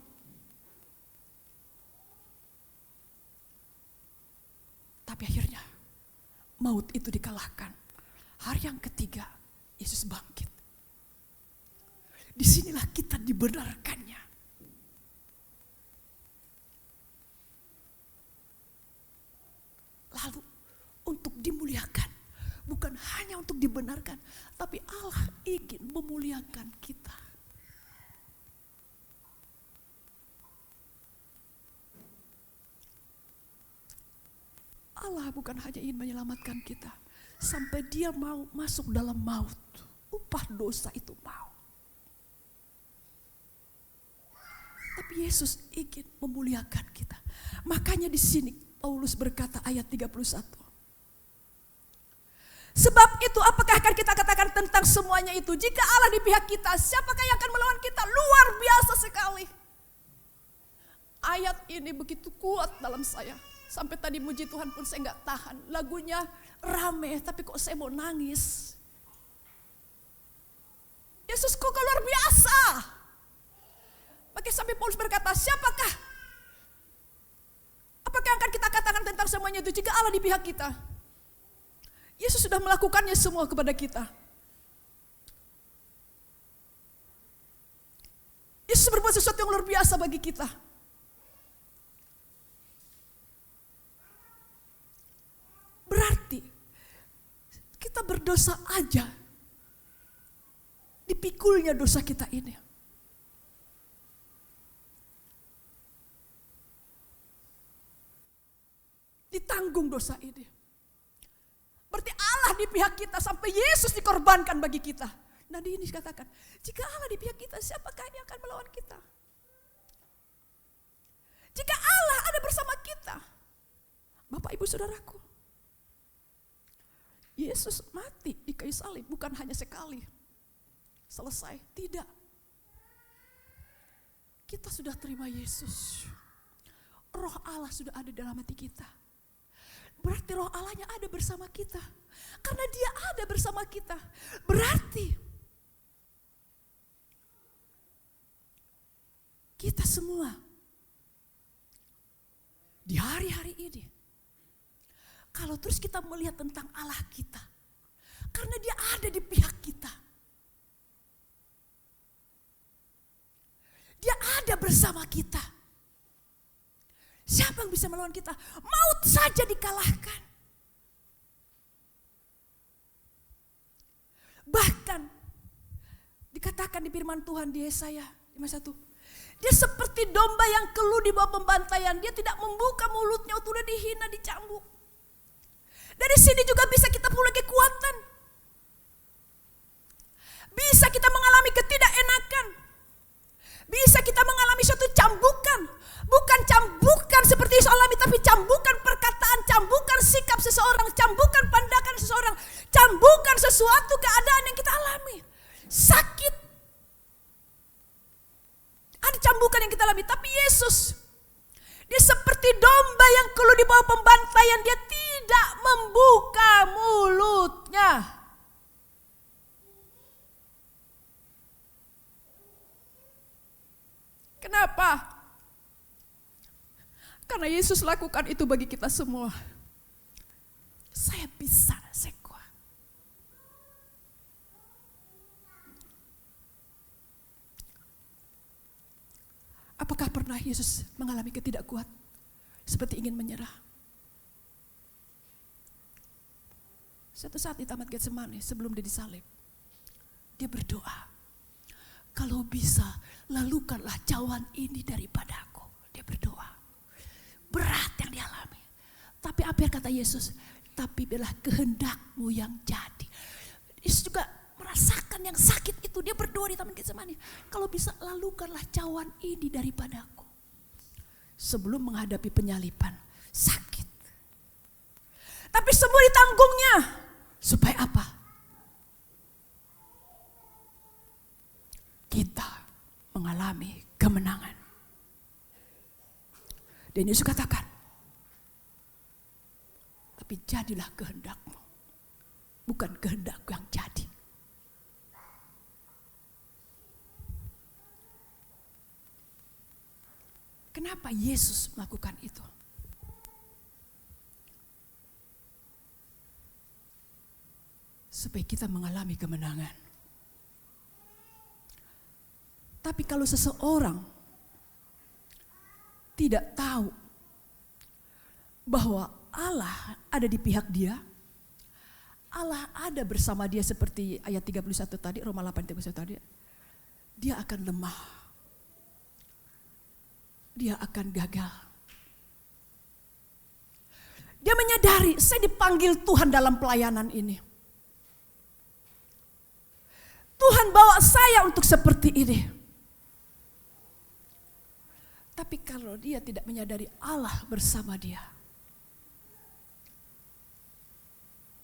Tapi akhirnya maut itu dikalahkan. Hari yang ketiga Yesus bangkit. Disinilah kita dibenarkannya. Lalu untuk dimuliakan. Bukan hanya untuk dibenarkan. Tapi Allah ingin memuliakan kita. Allah bukan hanya ingin menyelamatkan kita. Sampai dia mau masuk dalam maut. Upah dosa itu maut. Tapi Yesus ingin memuliakan kita. Makanya di sini Paulus berkata ayat 31. Sebab itu apakah akan kita katakan tentang semuanya itu? Jika Allah di pihak kita, siapakah yang akan melawan kita? Luar biasa sekali. Ayat ini begitu kuat dalam saya. Sampai tadi muji Tuhan pun saya gak tahan. Lagunya rame tapi kok saya mau nangis. Yesus kok luar biasa. Maka sampai Paulus berkata, siapakah? Apakah yang akan kita katakan tentang semuanya itu jika Allah di pihak kita? Yesus sudah melakukannya semua kepada kita. Yesus berbuat sesuatu yang luar biasa bagi kita. Berarti kita berdosa aja. Dipikulnya dosa kita ini. tanggung dosa ini. Berarti Allah di pihak kita sampai Yesus dikorbankan bagi kita. Nah di ini dikatakan, jika Allah di pihak kita, siapakah yang akan melawan kita? Jika Allah ada bersama kita, Bapak Ibu Saudaraku, Yesus mati di kayu salib bukan hanya sekali, selesai, tidak. Kita sudah terima Yesus. Roh Allah sudah ada dalam hati kita. Berarti roh Allahnya ada bersama kita. Karena dia ada bersama kita. Berarti kita semua di hari-hari ini, kalau terus kita melihat tentang Allah kita, karena dia ada di pihak kita. Dia ada bersama kita. Siapa yang bisa melawan kita? Maut saja dikalahkan. Bahkan dikatakan di firman Tuhan di Yesaya 51. Dia seperti domba yang keluh di bawah pembantaian. Dia tidak membuka mulutnya waktu dia dihina, dicambuk. Dari sini juga bisa kita punya kekuatan. Bisa kita mengalami ketidakenakan. Bisa kita mengalami suatu cambukan. Bukan cambukan seperti Yesus alami, tapi cambukan perkataan, cambukan sikap seseorang, cambukan pandangan seseorang, cambukan sesuatu keadaan yang kita alami. Sakit. Ada cambukan yang kita alami, tapi Yesus, dia seperti domba yang keluh di bawah pembantaian, dia tidak membuka mulutnya. Kenapa? Karena Yesus lakukan itu bagi kita semua. Saya bisa, saya kuat. Apakah pernah Yesus mengalami ketidakkuat? Seperti ingin menyerah. Suatu saat di Taman Getsemani sebelum dia disalib, dia berdoa, kalau bisa lalukanlah cawan ini daripadaku. Dia berdoa. Berat yang dialami. Tapi apa yang kata Yesus? Tapi biarlah kehendakmu yang jadi. Yesus juga merasakan yang sakit itu. Dia berdoa di Taman Getsemani. Kalau bisa lalukanlah cawan ini daripadaku. Sebelum menghadapi penyaliban. Sakit. Tapi semua ditanggungnya. Supaya apa? Kita mengalami kemenangan. Dan Yesus katakan, tapi jadilah kehendakmu, bukan kehendakku yang jadi. Kenapa Yesus melakukan itu? Supaya kita mengalami kemenangan. Tapi kalau seseorang tidak tahu bahwa Allah ada di pihak dia, Allah ada bersama dia seperti ayat 31 tadi, Roma 8:31 tadi, dia akan lemah. Dia akan gagal. Dia menyadari, saya dipanggil Tuhan dalam pelayanan ini. Tuhan bawa saya untuk seperti ini. Tapi kalau dia tidak menyadari Allah bersama dia,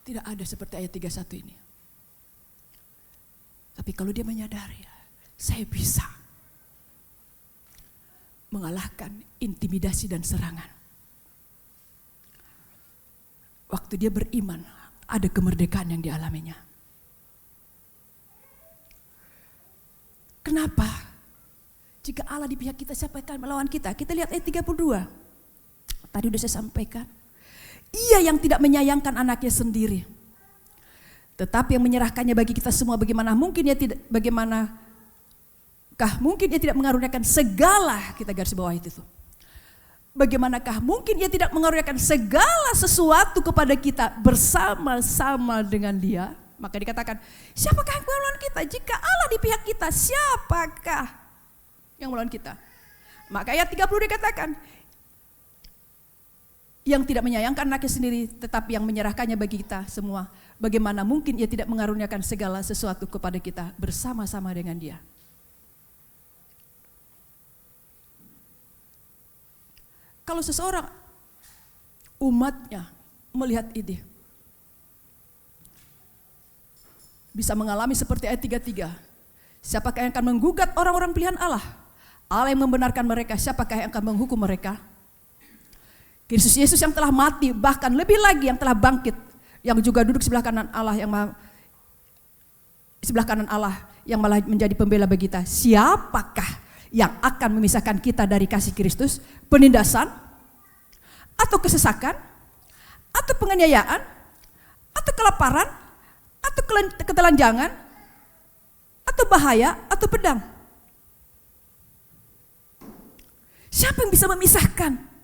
tidak ada seperti ayat 31 ini. Tapi kalau dia menyadari, saya bisa mengalahkan intimidasi dan serangan. Waktu dia beriman, ada kemerdekaan yang dialaminya. Kenapa? Jika Allah di pihak kita, siapa yang akan melawan kita? Kita lihat ayat 32. Tadi sudah saya sampaikan. Ia yang tidak menyayangkan anaknya sendiri, tetapi yang menyerahkannya bagi kita semua, bagaimanakah mungkin ia tidak mengaruniakan segala, kita garis bawah itu. Bagaimanakah mungkin ia tidak mengaruniakan segala sesuatu kepada kita bersama-sama dengan dia? Maka dikatakan, siapakah yang melawan kita? Jika Allah di pihak kita, siapakah yang melawan kita? Maka ayat 30 dikatakan, yang tidak menyayangkan anaknya sendiri, tetapi yang menyerahkannya bagi kita semua, bagaimana mungkin ia tidak mengaruniakan segala sesuatu kepada kita bersama-sama dengan dia. Kalau seseorang umatnya melihat ini, bisa mengalami seperti ayat 33. Siapakah yang akan menggugat orang-orang pilihan Allah? Allah yang membenarkan mereka, siapakah yang akan menghukum mereka? Kristus Yesus yang telah mati, bahkan lebih lagi yang telah bangkit, yang juga duduk sebelah kanan Allah, yang malah menjadi pembela bagi kita. Siapakah yang akan memisahkan kita dari kasih Kristus? Penindasan, atau kesesakan, atau penganiayaan, atau kelaparan, atau ketelanjangan, atau bahaya, atau pedang. Siapa yang bisa memisahkan?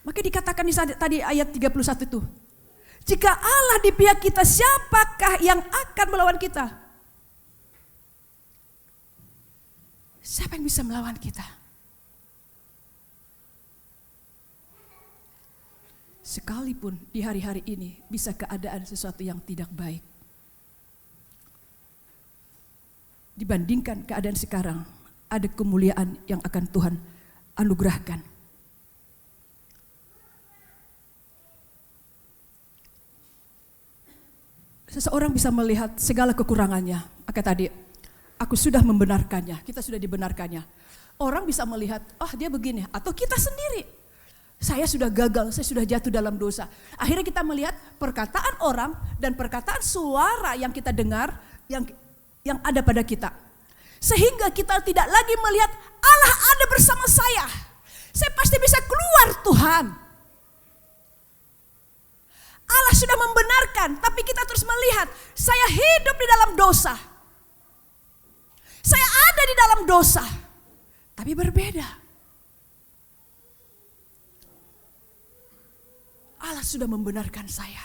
Maka dikatakan tadi ayat 31 itu, jika Allah di pihak kita, siapakah yang akan melawan kita? Siapa yang bisa melawan kita? Sekalipun di hari-hari ini bisa keadaan sesuatu yang tidak baik, dibandingkan keadaan sekarang, ada kemuliaan yang akan Tuhan anugerahkan. Seseorang bisa melihat segala kekurangannya. Maka tadi, aku sudah membenarkannya, kita sudah dibenarkannya. Orang bisa melihat, dia begini, atau kita sendiri. Saya sudah gagal, saya sudah jatuh dalam dosa. Akhirnya kita melihat perkataan orang dan perkataan suara yang kita dengar, yang ada pada kita. Sehingga kita tidak lagi melihat Allah ada bersama saya. Saya pasti bisa keluar Tuhan. Allah sudah membenarkan, tapi kita terus melihat saya hidup di dalam dosa. Saya ada di dalam dosa. Tapi berbeda. Allah sudah membenarkan saya.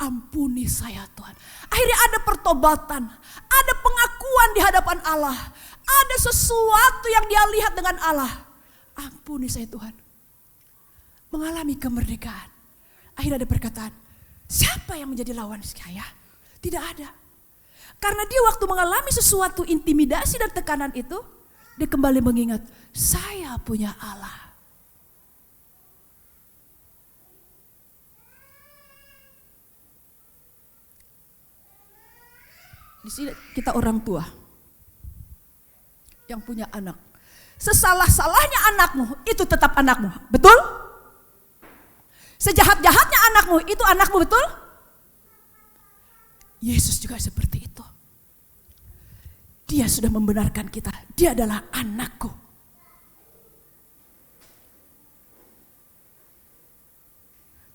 Ampuni saya Tuhan. Akhirnya ada pertobatan, ada pengakuan di hadapan Allah, ada sesuatu yang dia lihat dengan Allah. Ampuni saya Tuhan. Mengalami kemerdekaan. Akhirnya ada perkataan, siapa yang menjadi lawan saya? Tidak ada. Karena dia waktu mengalami sesuatu intimidasi dan tekanan itu, dia kembali mengingat, saya punya Allah. Di sini kita orang tua yang punya anak. Sesalah-salahnya anakmu itu tetap anakmu, betul? Sejahat-jahatnya anakmu itu anakmu, betul? Yesus juga seperti itu. Dia sudah membenarkan kita, dia adalah anakku.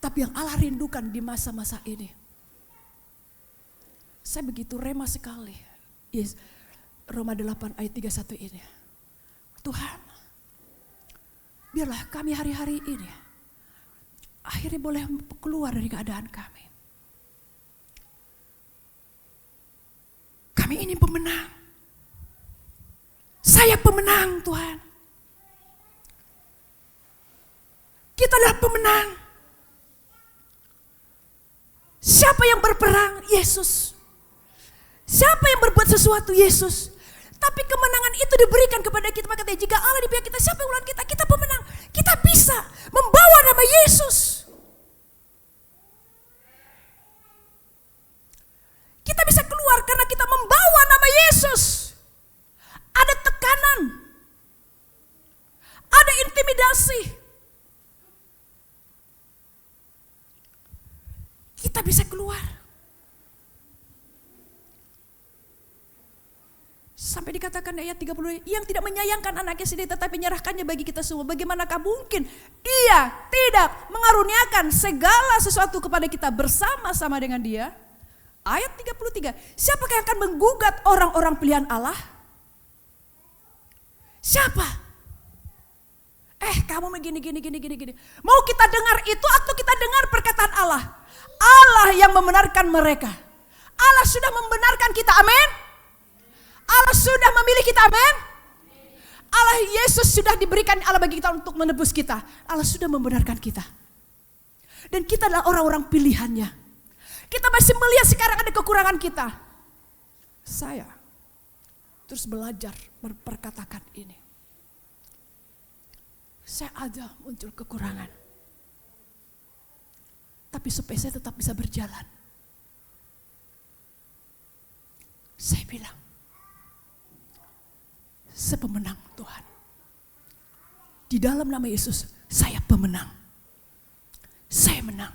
Tapi yang Allah rindukan di masa-masa ini, saya begitu rema sekali. Yes, Roma 8 ayat 31 ini. Tuhan, biarlah kami hari-hari ini akhirnya boleh keluar dari keadaan kami. Kami ini pemenang. Saya pemenang Tuhan. Kita adalah pemenang. Siapa yang berperang? Yesus. Siapa yang berbuat sesuatu? Yesus. Tapi kemenangan itu diberikan kepada kita. Maka jika Allah di pihak kita, siapa yang melawan kita? Kita pemenang. Kita bisa membawa nama Yesus. Kita bisa keluar karena kita membawa nama Yesus. Ada tekanan. Ada intimidasi. Kita bisa keluar. Sampai dikatakan ayat 32, yang tidak menyayangkan anaknya sendiri tetapi menyerahkannya bagi kita semua. Bagaimanakah mungkin ia tidak mengaruniakan segala sesuatu kepada kita bersama-sama dengan dia? Ayat 33, siapakah yang akan menggugat orang-orang pilihan Allah? Siapa? Kamu begini. Mau kita dengar itu atau kita dengar perkataan Allah? Allah yang membenarkan mereka. Allah sudah membenarkan kita, amin. Allah sudah memilih kita, amin. Allah Yesus sudah diberikan Allah bagi kita untuk menebus kita. Allah sudah membenarkan kita. Dan kita adalah orang-orang pilihannya. Kita masih melihat sekarang ada kekurangan kita. Saya terus belajar memperkatakan ini. Saya ada muncul kekurangan. Tapi supaya saya tetap bisa berjalan, saya bilang, saya pemenang Tuhan. Di dalam nama Yesus, saya pemenang. Saya menang.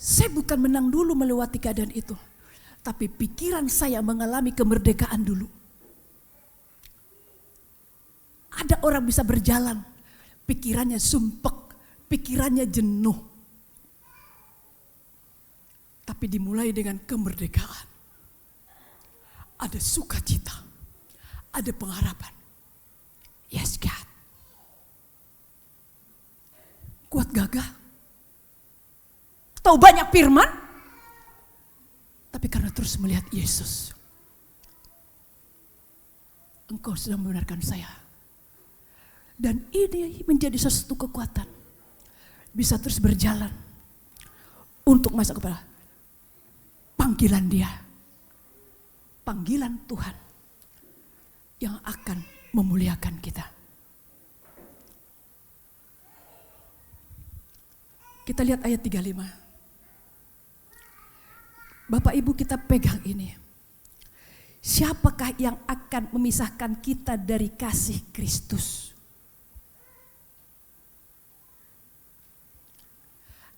Saya bukan menang dulu melewati keadaan itu. Tapi pikiran saya mengalami kemerdekaan dulu. Ada orang bisa berjalan, pikirannya sumpek, pikirannya jenuh. Tapi dimulai dengan kemerdekaan. Ada sukacita, ada pengharapan. Yes God. Kuat gagah. Tahu banyak firman. Tapi karena terus melihat Yesus. Engkau sudah membenarkan saya. Dan ini menjadi sesuatu kekuatan. Bisa terus berjalan. Untuk masuk kepada panggilan Dia. Panggilan Tuhan. Yang akan memuliakan kita. Kita lihat ayat 35. Bapak Ibu kita pegang ini. Siapakah yang akan memisahkan kita dari kasih Kristus?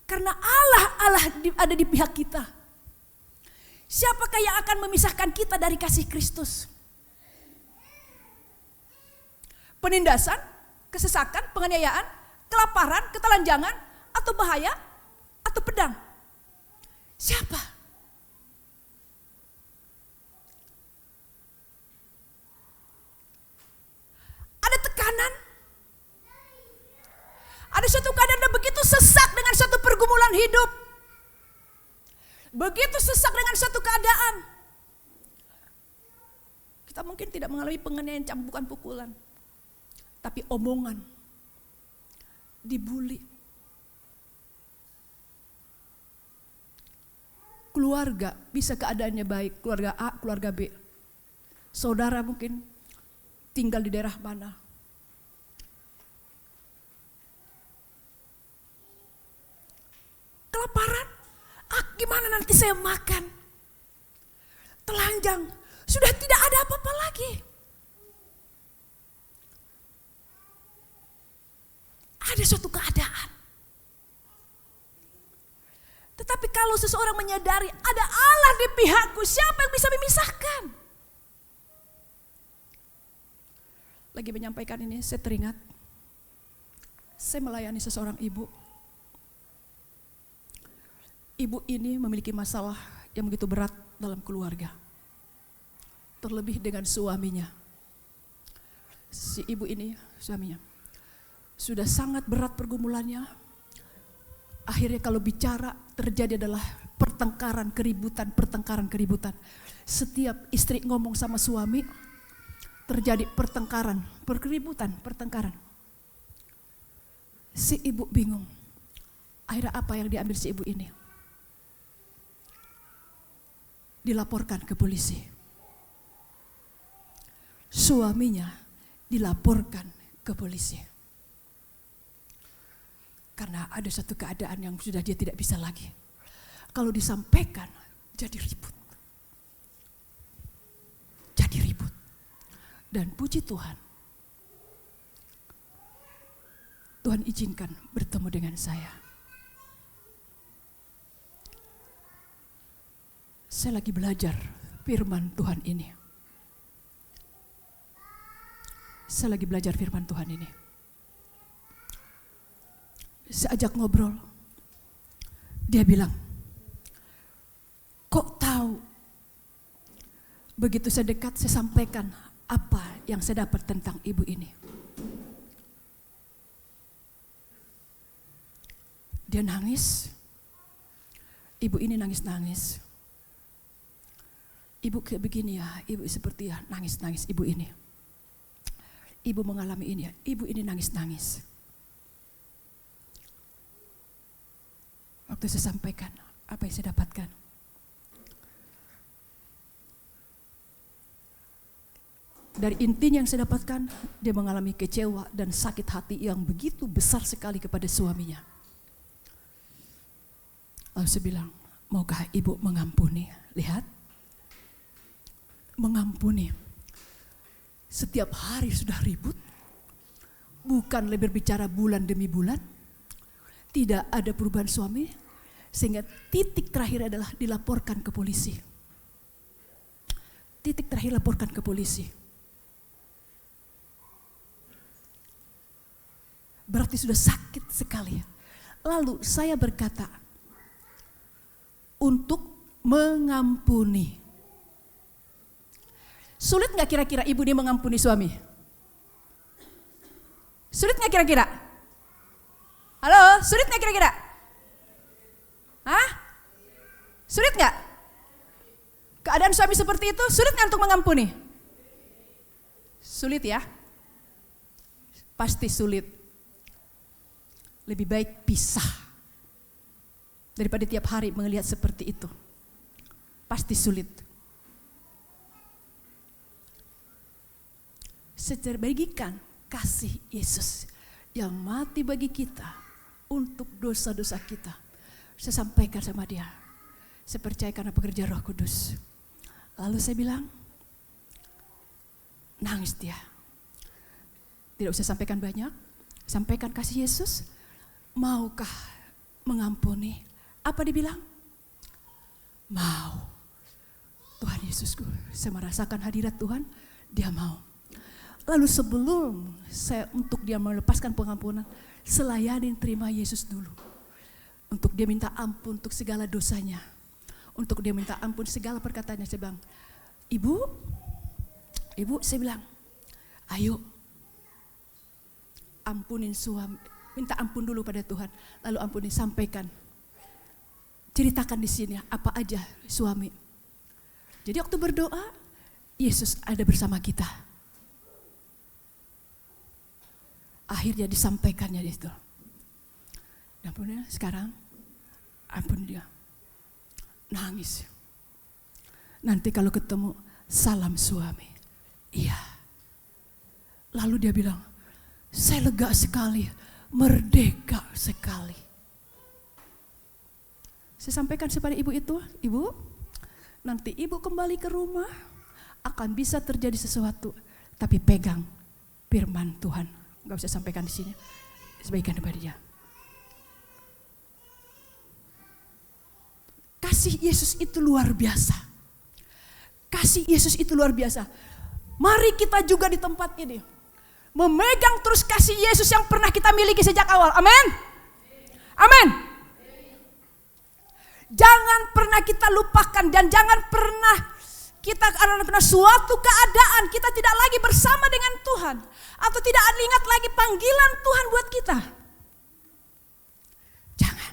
Karena Allah ada di pihak kita. Siapakah yang akan memisahkan kita dari kasih Kristus? Penindasan, kesesakan, penganiayaan, kelaparan, ketelanjangan, atau bahaya, atau pedang. Siapa? Ada tekanan. Ada suatu keadaan yang begitu sesak dengan suatu pergumulan hidup. Begitu sesak dengan suatu keadaan. Kita mungkin tidak mengalami penganiayaan, cambukan, pukulan. Tapi omongan, dibully. Keluarga bisa keadaannya baik, keluarga A, keluarga B. Saudara mungkin tinggal di daerah mana. Kelaparan, gimana nanti saya makan? Telanjang, sudah tidak ada apa-apa lagi. Ada suatu keadaan. Tetapi kalau seseorang menyadari ada Allah di pihakku, siapa yang bisa memisahkan? Lagi menyampaikan ini, saya teringat. Saya melayani seseorang ibu. Ibu ini memiliki masalah yang begitu berat dalam keluarga. Terlebih dengan suaminya. Si ibu ini, suaminya, sudah sangat berat pergumulannya. Akhirnya kalau bicara terjadi adalah pertengkaran, keributan. Setiap istri ngomong sama suami, terjadi pertengkaran. Si ibu bingung. Akhirnya apa yang diambil si ibu ini? Dilaporkan ke polisi. Suaminya dilaporkan ke polisi. Karena ada satu keadaan yang sudah dia tidak bisa lagi. Kalau disampaikan, jadi ribut. Dan puji Tuhan. Tuhan izinkan bertemu dengan saya. Saya lagi belajar firman Tuhan ini. Saya ajak ngobrol. Dia bilang, kok tahu? Begitu saya dekat, saya sampaikan apa yang saya dapat tentang ibu ini. Dia nangis. Ibu ini nangis-nangis. Ibu kayak begini ya, ibu seperti ya nangis-nangis ibu ini. Ibu mengalami ini ya, ibu ini nangis-nangis. Waktu saya sampaikan apa yang saya dapatkan. Dari intinya yang saya dapatkan, dia mengalami kecewa dan sakit hati yang begitu besar sekali kepada suaminya. Lalu saya bilang, maukah ibu mengampuni? Lihat, mengampuni. Setiap hari sudah ribut, bukan lebih berbicara bulan demi bulan, tidak ada perubahan suami, sehingga titik terakhir adalah dilaporkan ke polisi. Titik terakhir laporkan ke polisi. Berarti sudah sakit sekali. Lalu saya berkata, untuk mengampuni. Sulit gak kira-kira ibu dia mengampuni suami? Sulit gak kira-kira? Halo, sulit gak kira-kira? Hah? Sulit gak? Keadaan suami seperti itu, sulit gak untuk mengampuni? Sulit ya? Pasti sulit. Lebih baik pisah daripada tiap hari melihat seperti itu. Pasti sulit. Secara bagikan kasih Yesus yang mati bagi kita untuk dosa-dosa kita. Saya sampaikan sama dia. Saya percaya karena pekerja Roh Kudus. Lalu saya bilang, nangis dia. Tidak usah sampaikan banyak, sampaikan kasih Yesus. Maukah mengampuni? Apa dibilang? Mau. Tuhan Yesusku, saya merasakan hadirat Tuhan, dia mau. Lalu sebelum saya untuk dia melepaskan pengampunan, selayani terima Yesus dulu. Untuk dia minta ampun untuk segala dosanya. Untuk dia minta ampun segala perkataannya. Saya bilang, Ibu saya bilang, ayo ampunin suami. Minta ampun dulu pada Tuhan, lalu ampuni, sampaikan. Ceritakan di sini apa aja suami. Jadi waktu berdoa, Yesus ada bersama kita. Akhirnya disampaikannya itu. Ampunnya sekarang, ampun dia. Nangis. Nanti kalau ketemu, salam suami. Iya. Lalu dia bilang, saya lega sekali. Merdeka sekali. Saya sampaikan kepada ibu itu, ibu, nanti ibu kembali ke rumah akan bisa terjadi sesuatu, tapi pegang firman Tuhan. Gak usah sampaikan di sini, sebaiknya kepada dia. Kasih Yesus itu luar biasa. Kasih Yesus itu luar biasa. Mari kita juga di tempat ini memegang terus kasih Yesus yang pernah kita miliki sejak awal. Amin. Amin. Jangan pernah kita lupakan dan jangan pernah kita karena suatu keadaan kita tidak lagi bersama dengan Tuhan atau tidak ingat lagi panggilan Tuhan buat kita. Jangan.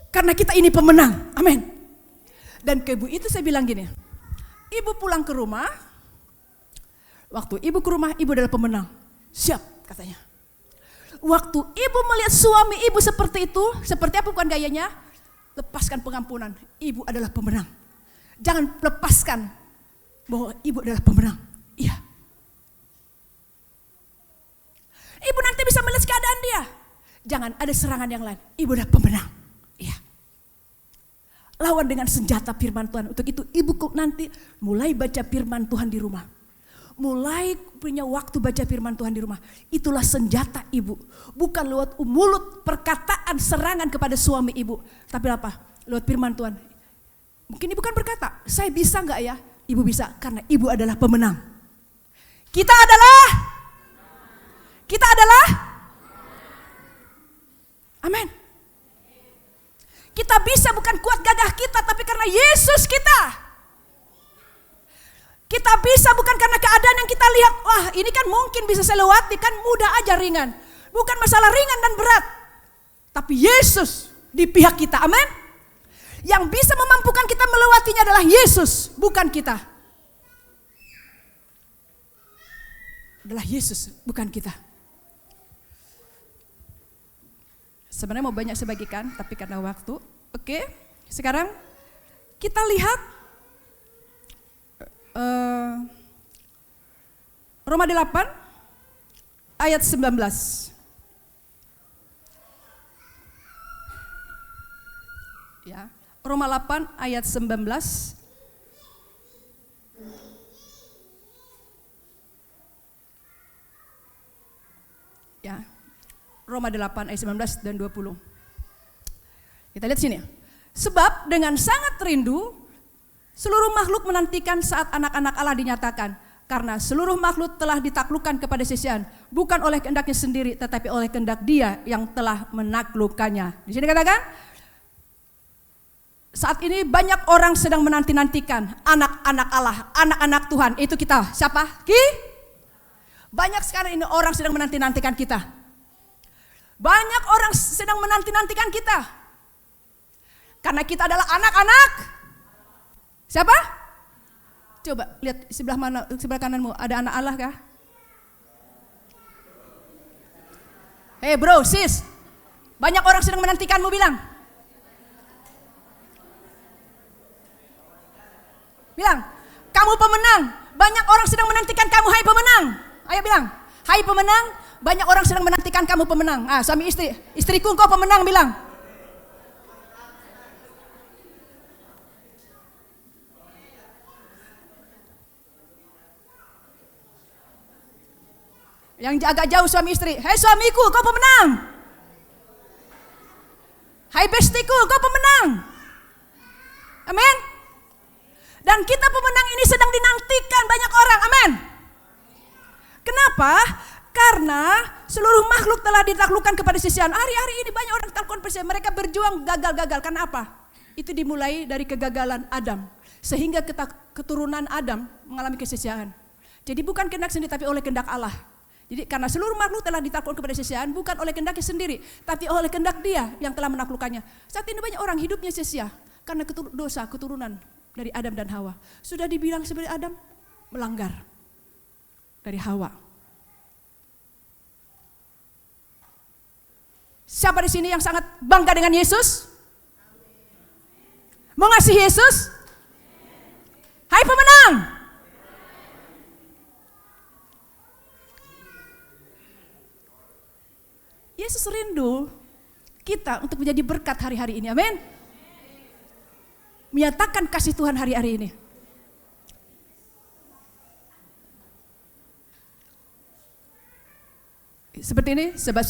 Karena kita ini pemenang. Amin. Dan ke ibu itu saya bilang gini, ibu pulang ke rumah, waktu ibu ke rumah, ibu adalah pemenang. Siap katanya. Waktu ibu melihat suami ibu seperti itu, seperti apa bukan gayanya, lepaskan pengampunan, ibu adalah pemenang. Jangan lepaskan bahwa ibu adalah pemenang. Iya. Ibu nanti bisa melihat keadaan dia. Jangan ada serangan yang lain, ibu adalah pemenang. Iya. Lawan dengan senjata firman Tuhan. Untuk itu ibu nanti mulai baca firman Tuhan di rumah. Mulai punya waktu baca firman Tuhan di rumah. Itulah senjata ibu. Bukan lewat mulut perkataan serangan kepada suami ibu. Tapi apa? Lewat firman Tuhan. Mungkin ibu kan berkata, saya bisa gak ya? Ibu bisa karena ibu adalah pemenang. Kita adalah amin. Kita bisa bukan kuat gagah kita, tapi karena Yesus kita. Kita bisa bukan karena keadaan yang kita lihat, wah ini kan mungkin bisa saya lewati, kan mudah aja, ringan. Bukan masalah ringan dan berat. Tapi Yesus di pihak kita, amin. Yang bisa memampukan kita melewatinya adalah Yesus, bukan kita. Adalah Yesus, bukan kita. Sebenarnya mau banyak saya bagikan, tapi karena waktu. Oke, sekarang kita lihat Roma 8 ayat 19. Ya, Roma 8 ayat 19. Ya, Roma 8 ayat 19 dan 20. Kita lihat sini. Sebab dengan sangat rindu seluruh makhluk menantikan saat anak-anak Allah dinyatakan. Karena seluruh makhluk telah ditaklukkan kepada sisian, bukan oleh kehendaknya sendiri, tetapi oleh kehendak Dia yang telah menaklukkannya. Di sini katakan, saat ini banyak orang sedang menanti-nantikan anak-anak Allah, anak-anak Tuhan. Itu kita. Siapa? Banyak sekarang ini orang sedang menanti-nantikan kita. Banyak orang sedang menanti-nantikan kita. Karena kita adalah anak-anak. Siapa? Coba lihat sebelah kananmu, ada anak Allah kah? Hey bro, sis. Banyak orang sedang menantikanmu, bilang. Bilang, kamu pemenang. Banyak orang sedang menantikan kamu, hai pemenang. Ayo bilang, hai pemenang. Banyak orang sedang menantikan kamu pemenang. Suami istri, istriku engkau pemenang, bilang. Yang agak jauh suami istri, hei suamiku kau pemenang. Hai bestiku kau pemenang. Amin. Dan kita pemenang ini sedang dinantikan banyak orang, amin. Kenapa? Karena seluruh makhluk telah ditaklukkan kepada sisian. Hari-hari ini banyak orang ditaklukkan kepada sisian. Mereka berjuang gagal-gagal, karena apa? Itu dimulai dari kegagalan Adam. Sehingga keturunan Adam mengalami kesisiaan. Jadi bukan kehendak sendiri tapi oleh kehendak Allah. Jadi karena seluruh makhluk telah ditaklukkan kepada sia-siaan, bukan oleh kehendaknya sendiri, tapi oleh kehendak Dia yang telah menaklukkannya. Saat ini banyak orang hidupnya sia-sia karena dosa keturunan dari Adam dan Hawa. Sudah dibilang seperti Adam, melanggar dari Hawa. Siapa di sini yang sangat bangga dengan Yesus? Mengasihi Yesus? Hai pemenang! Yesus rindu kita untuk menjadi berkat hari-hari ini, amin. Menyatakan kasih Tuhan hari-hari ini. Seperti ini, sebab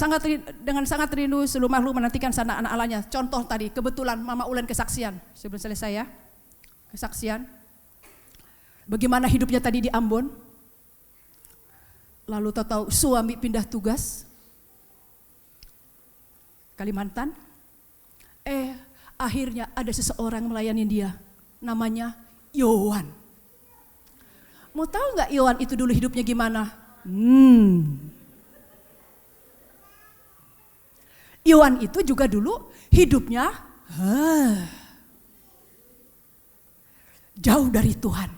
dengan sangat rindu seluruh makhluk menantikan sana anak Allahnya. Contoh tadi, kebetulan Mama Ulen kesaksian, sebelum selesai ya, kesaksian. Bagaimana hidupnya tadi di Ambon, lalu tahu suami pindah tugas, Kalimantan. Akhirnya ada seseorang melayani dia, namanya Yohan. Mau tahu nggak Yohan itu dulu hidupnya gimana? Yohan itu juga dulu hidupnya jauh dari Tuhan.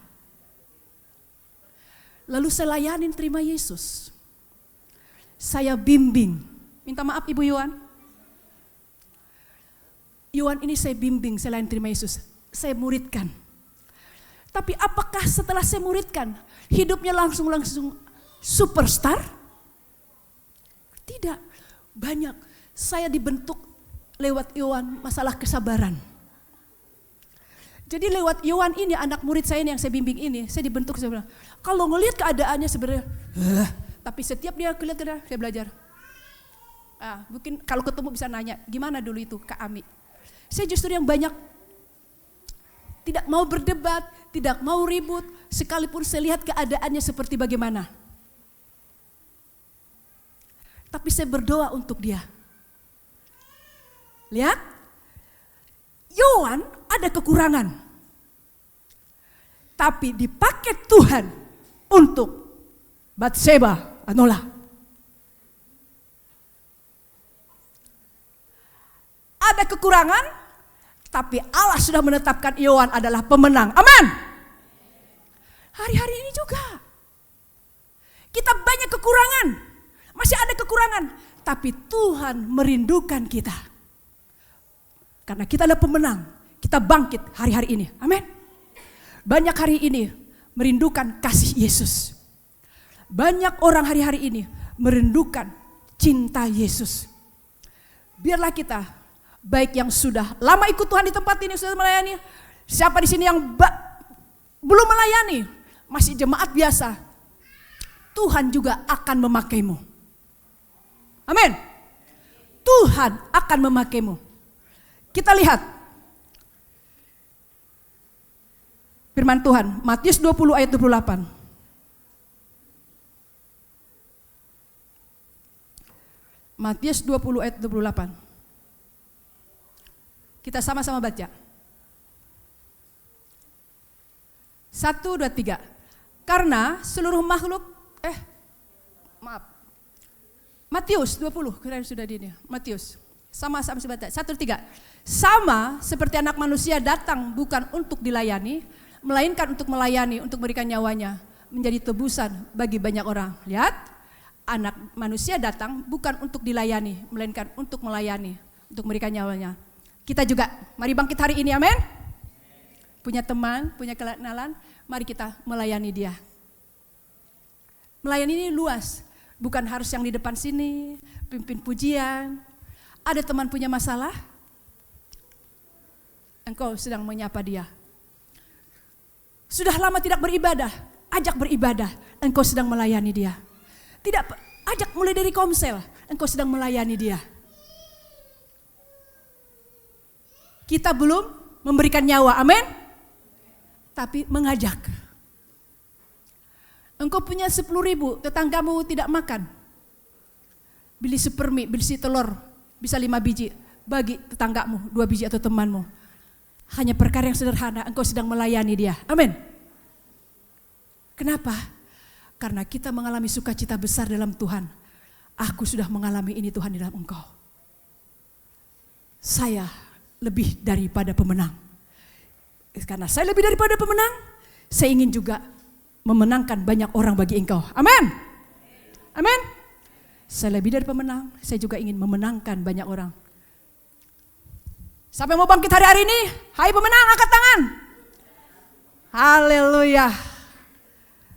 Lalu saya layanin terima Yesus. Saya bimbing. Minta maaf Ibu Yohan. Yohan ini saya bimbing, saya lain terima Yesus. Saya muridkan. Tapi apakah setelah saya muridkan, hidupnya langsung superstar? Tidak. Banyak. Saya dibentuk lewat Yohan masalah kesabaran. Jadi lewat Yohan ini, anak murid saya ini yang saya bimbing ini, saya dibentuk kesabaran. Kalau ngelihat keadaannya sebenarnya, tapi setiap dia kelihatan saya belajar. Mungkin kalau ketemu bisa nanya, gimana dulu itu Kak Ami? Saya justru yang banyak tidak mau berdebat, tidak mau ribut, sekalipun saya lihat keadaannya seperti bagaimana. Tapi saya berdoa untuk dia. Lihat, Yohan ada kekurangan, tapi dipakai Tuhan untuk Batseba, Anola. Ada kekurangan, tapi Allah sudah menetapkan Yohan adalah pemenang. Amin. Hari-hari ini juga kita banyak kekurangan, masih ada kekurangan, tapi Tuhan merindukan kita. Karena kita adalah pemenang, kita bangkit hari-hari ini. Amin. Banyak hari ini merindukan kasih Yesus. Banyak orang hari-hari ini merindukan cinta Yesus. Biarlah kita, baik yang sudah lama ikut Tuhan di tempat ini, sudah melayani, siapa di sini yang belum melayani, masih jemaat biasa, Tuhan juga akan memakaimu. Amin. Tuhan akan memakaimu. Kita lihat firman Tuhan, Matius 20 ayat 28. Matius 20 ayat 28. Kita sama-sama baca. 1, 2, 3. Karena seluruh makhluk, Matius 20, kira sudah di ini. Matius, sama-sama baca. 1, 3. Sama seperti anak manusia datang bukan untuk dilayani, melainkan untuk melayani, untuk memberikan nyawanya, menjadi tebusan bagi banyak orang. Lihat. Anak manusia datang bukan untuk dilayani, melainkan untuk melayani, untuk memberikan nyawanya. Kita juga, mari bangkit hari ini, amin. Punya teman, punya kenalan, mari kita melayani dia. Melayani ini luas, bukan harus yang di depan sini, pimpin pujian. Ada teman punya masalah, engkau sedang menyapa dia. Sudah lama tidak beribadah, ajak beribadah, engkau sedang melayani dia. Tidak, ajak mulai dari komsel, engkau sedang melayani dia. Kita belum memberikan nyawa, amin. Tapi mengajak. Engkau punya 10.000, tetanggamu tidak makan. Beli supermi, beli telur, bisa 5 biji, bagi tetanggamu 2 biji atau temanmu. Hanya perkara yang sederhana, engkau sedang melayani dia, amin. Kenapa? Karena kita mengalami sukacita besar dalam Tuhan. Aku sudah mengalami ini Tuhan di dalam engkau. Saya lebih daripada pemenang. Karena saya lebih daripada pemenang, saya ingin juga memenangkan banyak orang bagi engkau. Amin. Amin. Saya lebih dari pemenang, saya juga ingin memenangkan banyak orang. Siapa yang mau bangkit hari-hari ini? Hai pemenang, angkat tangan. Haleluya.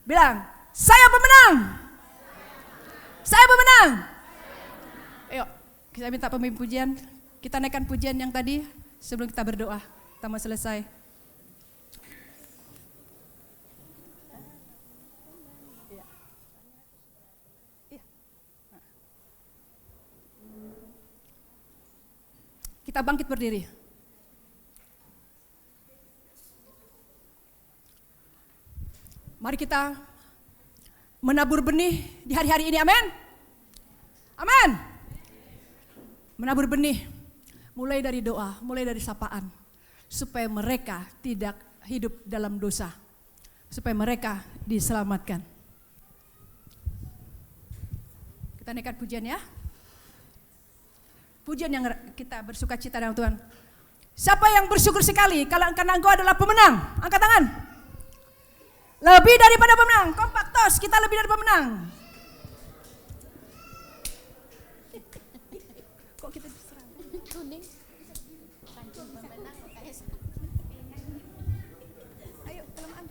Bilang, saya pemenang. Saya pemenang. Ayo, kita minta pemimpin pujian. Kita naikkan pujian yang tadi sebelum kita berdoa. Kita mau selesai. Kita bangkit berdiri. Mari kita menabur benih di hari-hari ini, amin. Amin. Menabur benih, mulai dari doa, mulai dari sapaan, supaya mereka tidak hidup dalam dosa, supaya mereka diselamatkan. Kita naikkan pujian ya. Pujian yang kita bersuka cita dengan Tuhan. Siapa yang bersyukur sekali karena engkau adalah pemenang? Angkat tangan. Lebih daripada pemenang, kompak tos, kita lebih dari pemenang. Kok kita diserang? Kuning. Ayo, kelamaan.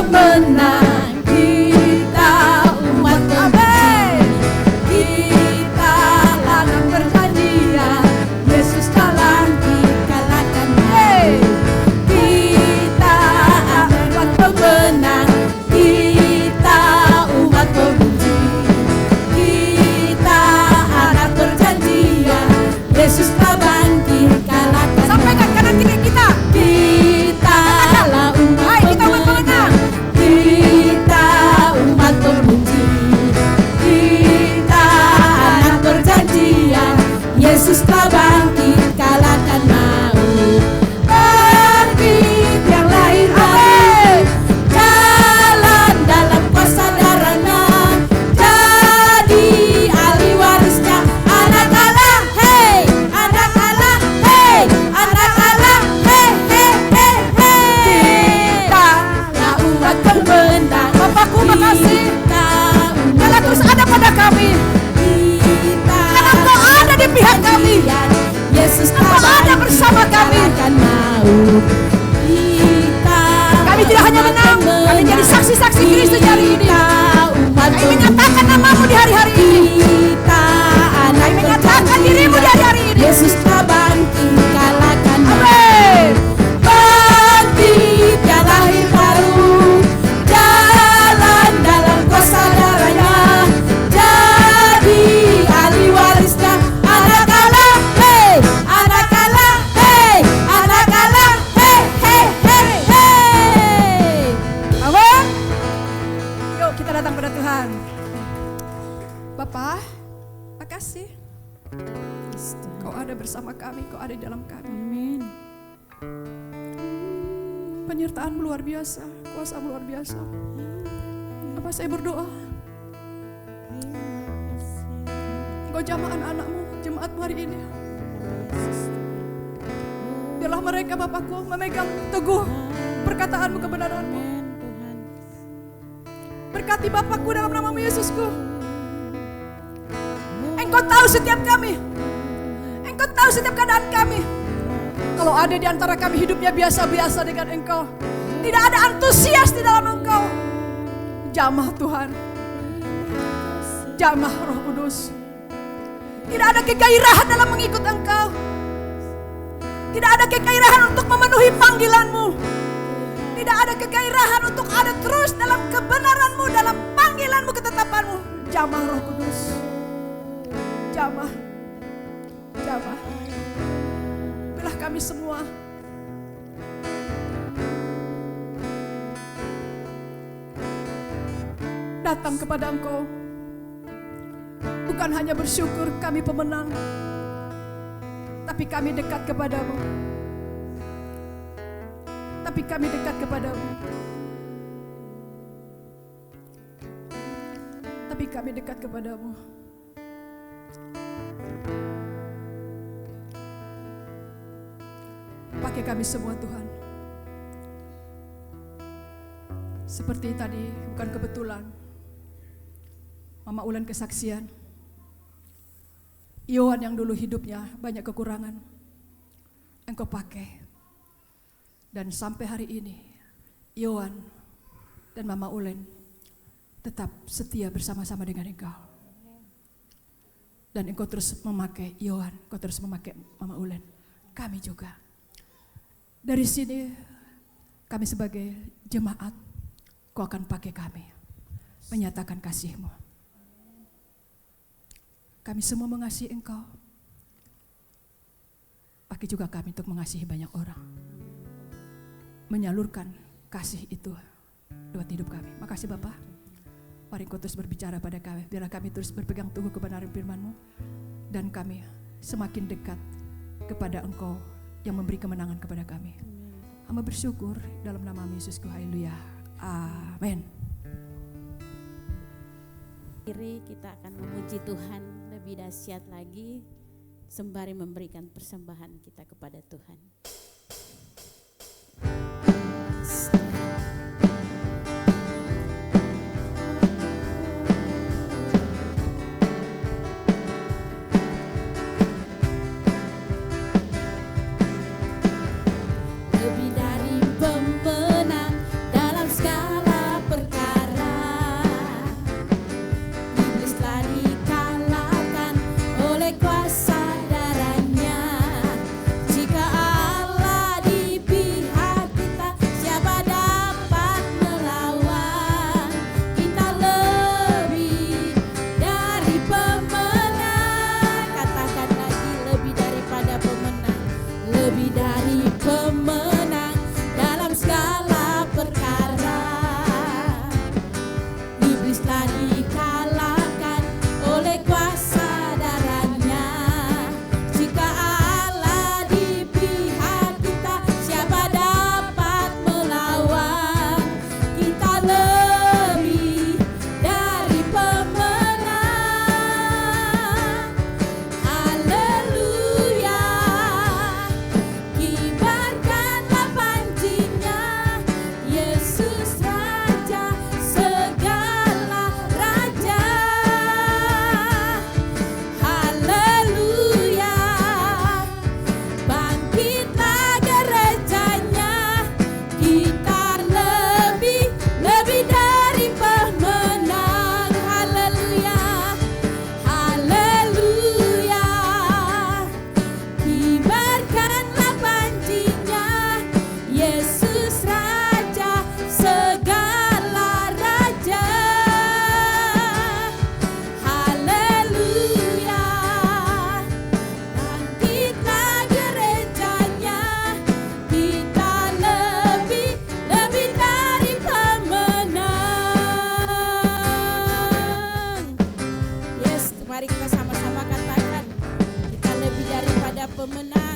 Pemenang, kita umat Tuhan. Kita dalam perjanjian, Yesus kalah dikalahkan. Kita umat pemenang, kita umat pembenci. Kita anak perjanjian, Yesus telah Kami tidak hanya menang, kami jadi saksi-saksi Kristus hari ini. Kami menyatakan namamu di hari-hari ini. Kami menyatakan dirimu di hari-hari ini. Yesus telah bangkit, kalahkan Amin. bangkit dan lahir baru, jalan dalam kuasa darahnya, jadi ahli warisnya. Anak Allah, hei, anak Allah, hei, anak Allah, hei, hei, hei, hei. Amin. Yuk kita datang pada Tuhan. Bapa, makasih. Kau ada bersama kami, Kau ada di dalam kami. Amin. Penyertaan luar biasa, kuasa luar biasa. Apa saya berdoa? Engkau jamah anak-anakmu, jemaatmu hari ini. Biarlah mereka Bapakku memegang teguh perkataanmu, kebenaranmu. Berkati Bapakku dalam namamu Yesusku. Engkau tahu setiap kami. Engkau tahu setiap keadaan kami. Kalau ada di antara kami hidupnya biasa-biasa dengan Engkau, tidak ada antusias di dalam Engkau, jamah Tuhan, jamah Roh Kudus. Tidak ada kegairahan dalam mengikut Engkau. Tidak ada kegairahan untuk memenuhi panggilan-Mu. Tidak ada kegairahan untuk ada terus dalam kebenaran-Mu, dalam panggilan-Mu, ketetapan-Mu. Jamah Roh Kudus. Jamah. Jamah. Biarlah kami semua datang kepada Engkau. Bukan hanya bersyukur kami pemenang, tapi kami dekat kepadamu. Tapi kami dekat kepadamu. Tapi kami dekat kepadamu. Pakai kami semua Tuhan. Seperti tadi, bukan kebetulan Mama Ulen kesaksian, Yohan yang dulu hidupnya banyak kekurangan, Engkau pakai. Dan sampai hari ini Yohan dan Mama Ulen tetap setia bersama-sama dengan Engkau. Dan Engkau terus memakai Yohan, Engkau terus memakai Mama Ulen. Kami juga. Dari sini kami sebagai jemaat, Kau akan pakai kami menyatakan kasih-Mu. Kami semua mengasihi Engkau. Pakai juga kami untuk mengasihi banyak orang. Menyalurkan kasih itu lewat hidup kami. Makasih Bapak. Mari Engkau terus berbicara pada kami. Biarlah kami terus berpegang teguh kebenaran firman-Mu. Dan kami semakin dekat kepada Engkau yang memberi kemenangan kepada kami. Hamba bersyukur dalam nama Yesusku. Haleluya. Amin. Kiri kita akan memuji Tuhan lebih dahsyat lagi sembari memberikan persembahan kita kepada Tuhan. Lebih dari pemenang dalam segala perkara, iblis telah dikalahkan oleh kuasa darahnya. Jika Allah Yesus Raja segala raja. Haleluya. Bangkitlah gerejanya, kita lebih dari pemenang. Yes, mari kita sama-sama katakan, kita lebih daripada pemenang.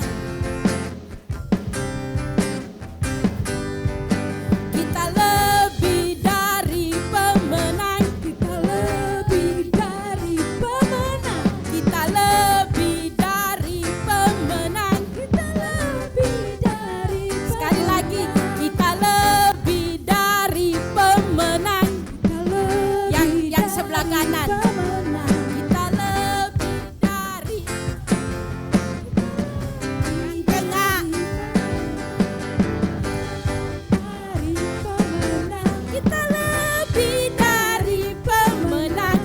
Kita lebih dari pemenang. Kita lebih dari pemenang. Kita lebih dari pemenang. Kita lebih dari pemenang. Sekali lagi, kita lebih dari pemenang. Yang sebelah kanan. Kita lebih dari yang tengah. Kita lebih dari pemenang.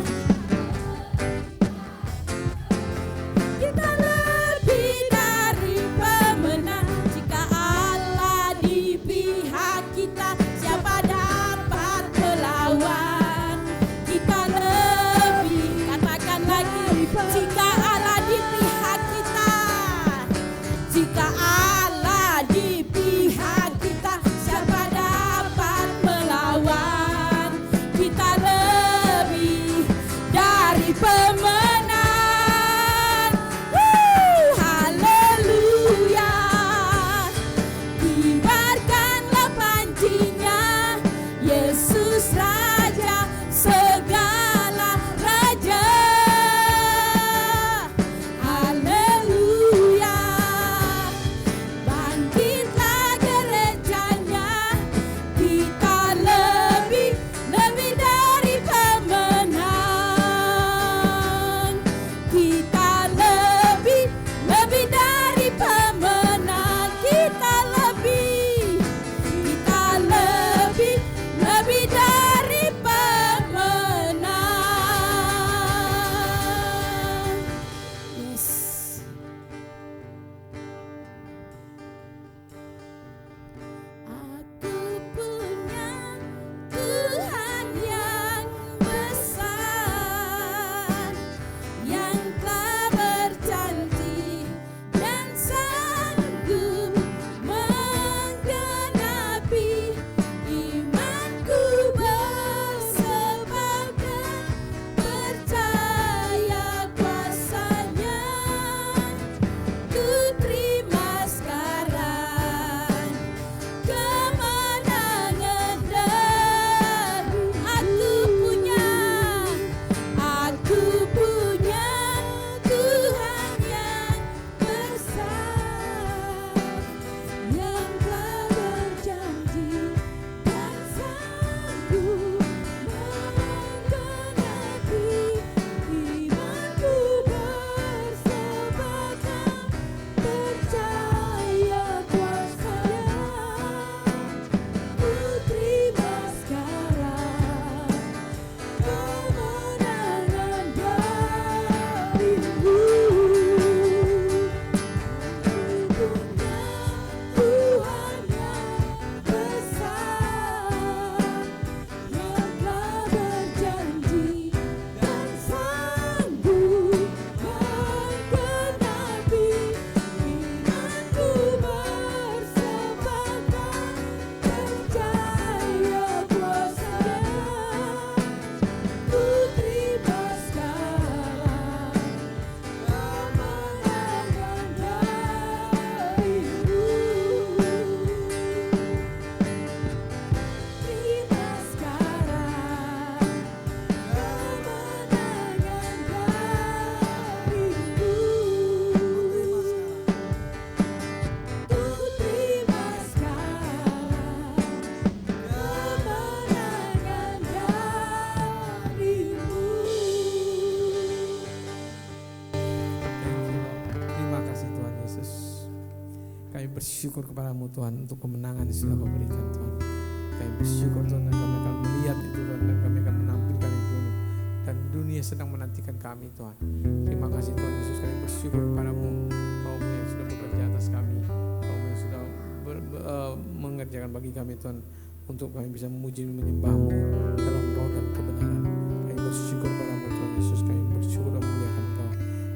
Kita lebih dari pemenang. Jika Allah di pihak kita, siapa dapat melawan? Kita lebih, katakan lagi, jika Allah di pihak kita. Jika Allah di pihak kita, siapa dapat melawan? Kita lebih dari pemenang. Haleluya. Kibarkanlah pancinya, Yesus Raja segala raja. Haleluya. Bangkitlah gerejanya, kita lebih dari pemenang. Kita lebih dari pemenang. Kita lebih dari pemenang. Yes. Aku punya Tuhan yang besar, yang telah berjanji dan sanggup menggenapi imanku. Bersepakat percaya kuasanya, ku terima sekarang kemenangan dari. Aku punya Tuhan yang besar, yang telah berjanji dan sanggup menggenapi imanku. Bersepakat percaya kuasanya, ku terima sekarang kemenangan darimu. Aku punya Tuhan yang besar, yang telah berjanji dan sanggup menggenapi imanku. Bersepakat percaya kuasanya, ku terima sekarang kemenangan darimu. Terima sekarang kemenangan darimu. Ku terima sekarang kemenangan darimu. Terima kasih Tuhan Yesus. Kami bersyukur kepadamu Tuhan untuk kemenangan yang sudah kau berikan Tuhan. Kami bersyukur Tuhan dan kami akan melihat itu Tuhan, dan kami akan menampilkan itu dan dunia sedang menantikan kami Tuhan. Terima kasih Tuhan Yesus, kami bersyukur kepadamu, Roh yang sudah bekerja atas kami, Roh yang sudah mengerjakan bagi kami Tuhan, untuk kami bisa memuji menyembah-Mu dalam roh dan kebenaran. Kami bersyukur padamu Tuhan Yesus, kami bersyukur dan memuliakan Engkau,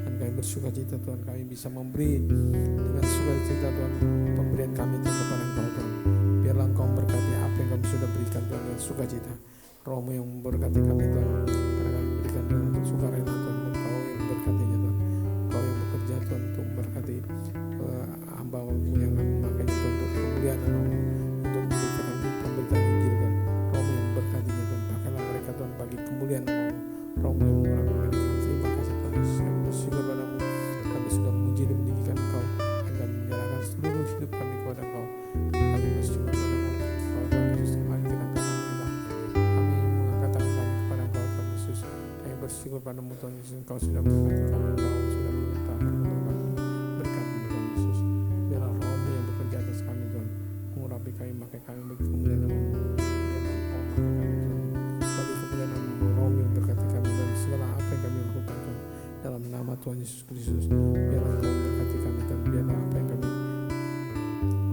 dan kami bersuka cita Tuhan, kami bisa memberi dengan sukacita Tuhan pemberian kami Tuhan kepada Engkau Tuhan. Biarlah Engkau memberkati apa yang kami sudah berikan Tuhan dengan sukacita. Roh-Mu yang memberkati kami Tuhan, karena kami berikan Tuhan untuk sukarela Tuhan. Engkau yang memberkatinya Tuhan, Engkau yang bekerja Tuhan untuk memberkati hamba-Mu yang akan memakainya Tuhan untuk kemuliaan nama-Mu, untuk memberikan pemberitaan Injil Tuhan. Roh-Mu yang memberkatinya Tuhan, pakailah mereka Tuhan bagi kemuliaan nama-Mu. Roh-Mu yang mengurapi mereka. Terima kasih Tuhan Yesus, kami bersyukur padamu, kami sudah memuji dan meninggikan Engkau, dan kami menyerahkan seluruh hidup kami kepada Engkau. Kami bersyukur padamu, Engkau Tuhan Yesus. Mari kita angkat tangan kita, kami mengangkat tangan kami kepada Engkau Tuhan Yesus. Kami bersyukur padamu Tuhan Yesus, Engkau sudah memberkati kami, Engkau sudah menetapkan keberkatan berkat-Mu Tuhan Yesus. Biarlah Roh-Mu yang bekerja atas kami Tuhan, mengurapi kami, memakai kami bagi kemuliaan nama-Mu. Biarlah Engkau memakai kami Tuhan bagi kemuliaan nama-Mu. Roh-Mu yang berkati kami dalam segala apa yang kami lakukan Tuhan, dalam nama Tuhan Yesus Kristus. Biarlah Engkau memberkati kami Tuhan, biarlah apa yang kami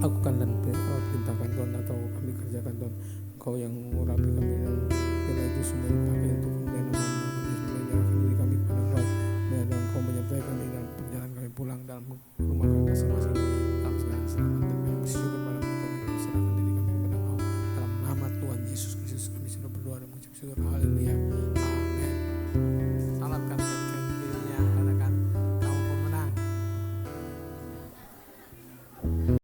lakukan dan perintahkan Tuhan atau kami kerjakan Tuhan, Engkau yang mengurapi kami, dan biarlah itu semua dipakai untuk kemuliaan nama-Mu. Kami menyerahkan diri kami kepada Engkau, biarlah Engkau menyertai kami dalam perjalanan kami pulang dalam rumah kami masing-masing dalam segala selamat, dan kami bersyukur pada Tuhan. Kami serahkan diri kami kepada Engkau dalam nama Tuhan Yesus Kristus. Kami sudah berdoa dan mengucap syukur. Haleluya.